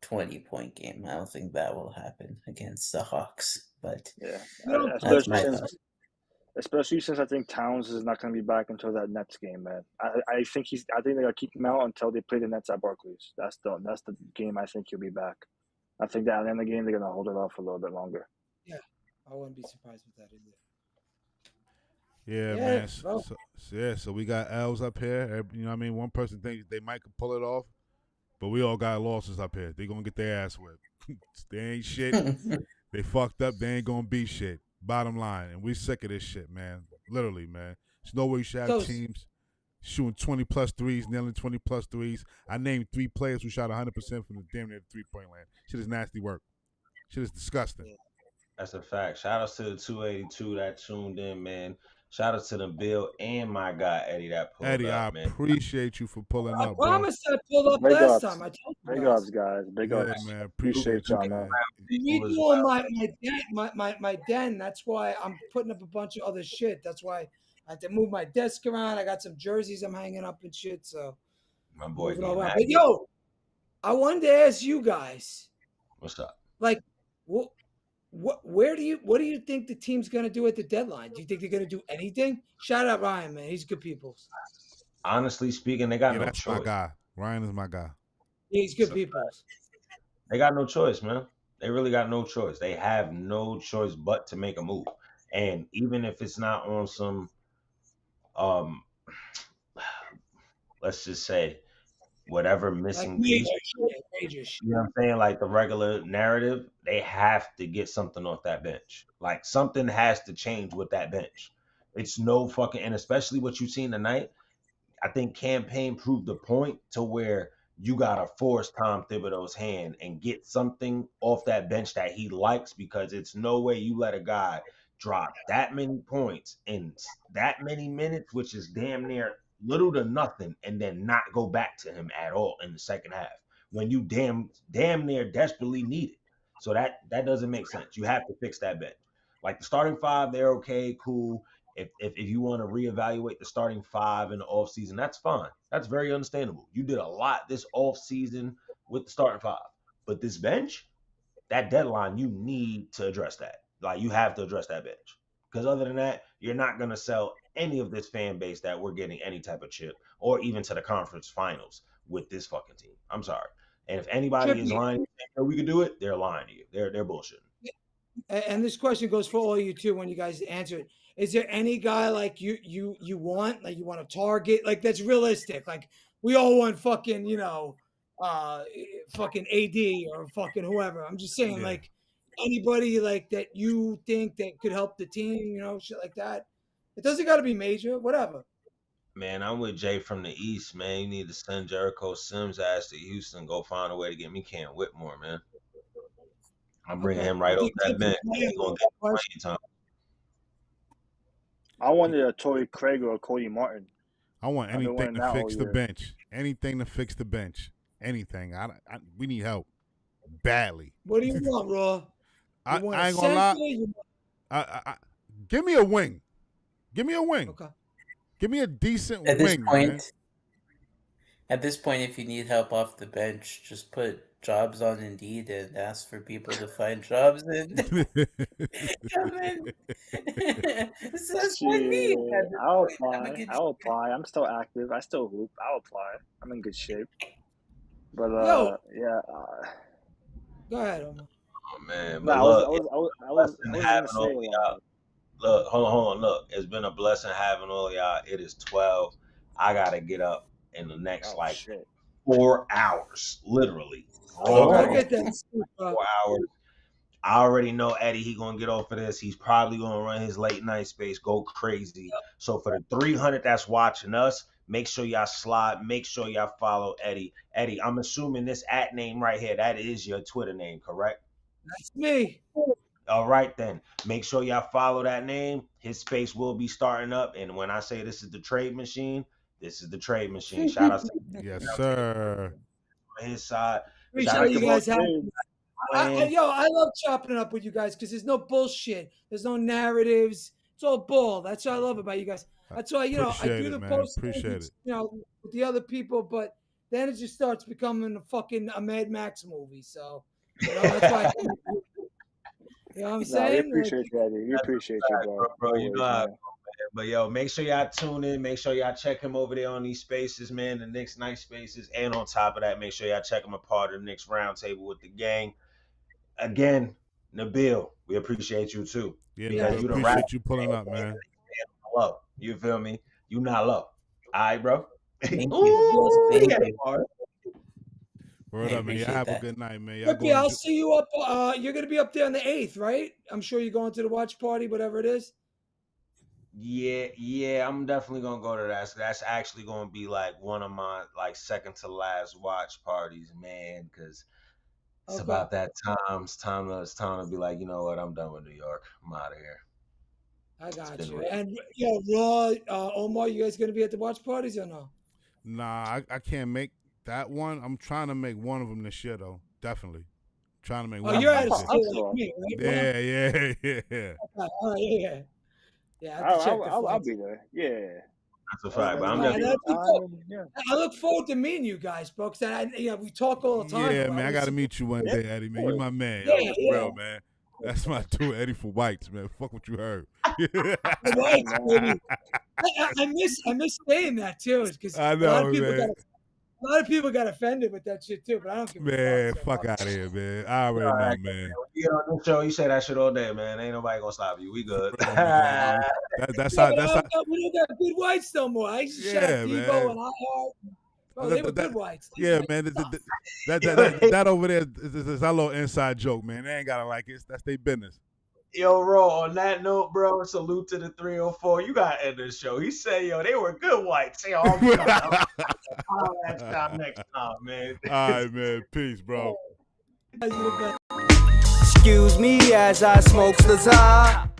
20-point game. I don't think that will happen against the Hawks. But Yeah, that's my thought. especially since I think Towns is not going to be back until that Nets game, man. I think they're going to keep him out until they play the Nets at Barclays. That's the game I think he'll be back. I think that Atlanta game they're going to hold it off for a little bit longer. Yeah, I wouldn't be surprised with that either. Yeah, Yeah, man. bro. So we got L's up here. You know what I mean? One person thinks they might could pull it off, but we all got losses up here. They gonna get their ass whipped. They ain't shit. They fucked up. They ain't gonna be shit. Bottom line, and we sick of this shit, man. Literally, man. There's no way you should have Toast. teams shooting 20 plus threes, nailing 20 plus threes. I named 3 players who shot 100% from the damn near 3-point land. Shit is nasty work. Shit is disgusting. That's a fact. Shout outs to the 282 that tuned in, man. Shout out to the Bill and my guy Eddie that pulled Eddie, up, I man. appreciate you for pulling I up, bro. promised I pulled up Big last ups. time. I told you Big guys. ups, guys. Big Yeah, ups. man. Appreciate y'all, you, man. Me As doing well. my den. That's why I'm putting up a bunch of other shit. That's why I had to move my desk around. I got some jerseys I'm hanging up and shit. So My boy moving all getting around. mad. But yo, I wanted to ask you guys, What's up? like, what do you think the team's gonna do at the deadline? Do you think they're gonna do anything? Shout out Ryan, man. He's good people. Honestly speaking, they got Yeah, no that's choice. my guy. Ryan is my guy. He's good people. They got no choice, man. They really got no choice. They have no choice but to make a move. And even if it's not on some let's just say whatever Like missing piece, major shit. you know what I'm saying? Like the regular narrative, they have to get something off that bench. Like something has to change with that bench. It's no fucking, and especially what you've seen tonight, I think campaign proved the point to where you gotta force Tom Thibodeau's hand and get something off that bench that he likes, because it's no way you let a guy drop that many points in that many minutes, which is damn near little to nothing, and then not go back to him at all in the second half when you damn near desperately need it. So that doesn't make sense. You have to fix that bench. Like the starting five, they're okay, cool. If you want to reevaluate the starting five in the offseason, that's fine. That's very understandable. You did a lot this offseason with the starting five. But this bench, that deadline, you need to address that. Like, you have to address that bench. Because other than that, you're not going to sell any of this fan base that we're getting any type of chip or even to the conference finals with this fucking team. I'm sorry. And if anybody is lying, we could do it, they're lying to you. They're bullshitting. And this question goes for all of you too when you guys answer it. Is there any guy like you want, like you want to target, like that's realistic? Like we all want fucking, fucking AD or fucking whoever. I'm just saying, like anybody like that you think that could help the team, shit like that. It doesn't got to be major, whatever. Man, I'm with Jay from the East, man. You need to send Jericho Sims ass to Houston. Go find a way to get me Cam Whitmore, man. I'm bringing him right off that bench. He's going to get playing time. I wanted a Torrey Craig or a Cody Martin. I want anything to fix the bench. Anything to fix the bench. Anything. We need help badly. What do you want, Raw? I ain't gonna lie. Give me a wing. Give me a wing. Okay. Give me a decent At wing. At this point, if you need help off the bench, just put jobs on Indeed and ask for people to find jobs and come in. That's what I need. I'll apply. I'm still active. I still hoop. I'll apply. I'm in good shape. But yeah. Go ahead, Omar. Oh man, but I was having all y'all. Look, hold on. Look, it's been a blessing having all y'all. It is 12. I gotta get up in the next 4 hours, literally. Go get that. 4 hours. I already know Eddie. He gonna get off of this. He's probably gonna run his late night space, go crazy. So for the 300 that's watching us, make sure y'all slide. Make sure y'all follow Eddie. Eddie, I'm assuming this @ name right here, that is your Twitter name, correct? That's me. All right, then. Make sure y'all follow that name. His space will be starting up. And when I say this is the trade machine, this is the trade machine. Shout out to yes, sir. On his side. Appreciate you guys having I love chopping it up with you guys because there's no bullshit. There's no narratives. It's all bull. That's what I love about you guys. That's why, I do the post, with the other people, but then it just starts becoming a Mad Max movie. So, that's why you know what I'm saying? We appreciate you, Eddie. We appreciate you, bro. You know how, but yo, make sure y'all tune in. Make sure y'all check him over there on these spaces, man. The Knicks night spaces, and on top of that, make sure y'all check him a part of the Knicks roundtable with the gang. Again, Nabil, we appreciate you too. Yeah, we appreciate you pulling up, man. low. You feel me? You not low. All right, bro. Thank Ooh, you. Thank yeah, you. hard. Word I up, man. Y'all appreciate have that. a good night, man. Y'all Trippy, I'll going see you up. You're gonna be up there on the 8th, right? I'm sure you're going to the watch party, whatever it is. Yeah, I'm definitely gonna go to that. So that's actually gonna be like one of my like second to last watch parties, man, because it's Okay. about that time. It's time to be like, you know what? I'm done with New York. I'm out of here. I got been you. real. And Raw, Omar, you guys gonna be at the watch parties or no? Nah, I can't make that one. I'm trying to make one of them this year, though. Definitely. Trying to make Oh, one you're of out them of this year. state like me, right? Ron? Yeah. Okay. All right, yeah. Yeah, I have to check the I'll flights. be there. Yeah. That's a fact. But I'm Yeah, definitely Yeah. I look forward to meeting you guys, bro. Because we talk all the time. Yeah, bro. man. I wanna got to see- meet you one day, Eddie, man. You my man. Yeah, yo. yeah. Real, man. That's my dude, Eddie for Whites, man. Fuck what you heard. The whites, baby. I miss saying that too, because I a lot know, of people man. got offended with that shit too. But I don't give Man, a fuck. So fuck out of here, man. I already all know, right, man. When you get on this show, you say that shit all day, man. Ain't nobody gonna stop you. We good. Real, man. That's Yeah, how. but That's how. we don't got good whites no more. I used to shout Yeah, Debo man. and I. Bro, they were good whites. These Yeah, whites man. suck. That over there is our little inside joke, man. They ain't gotta like it. That's their business. Yo, Ro, on that note, bro, salute to the 304. You got to end this show. He said, yo, they were good whites. Yo, I'm done. I'll ask y'all next time, man. All right, man. Peace, bro. You the best. Excuse me as I smoke the top.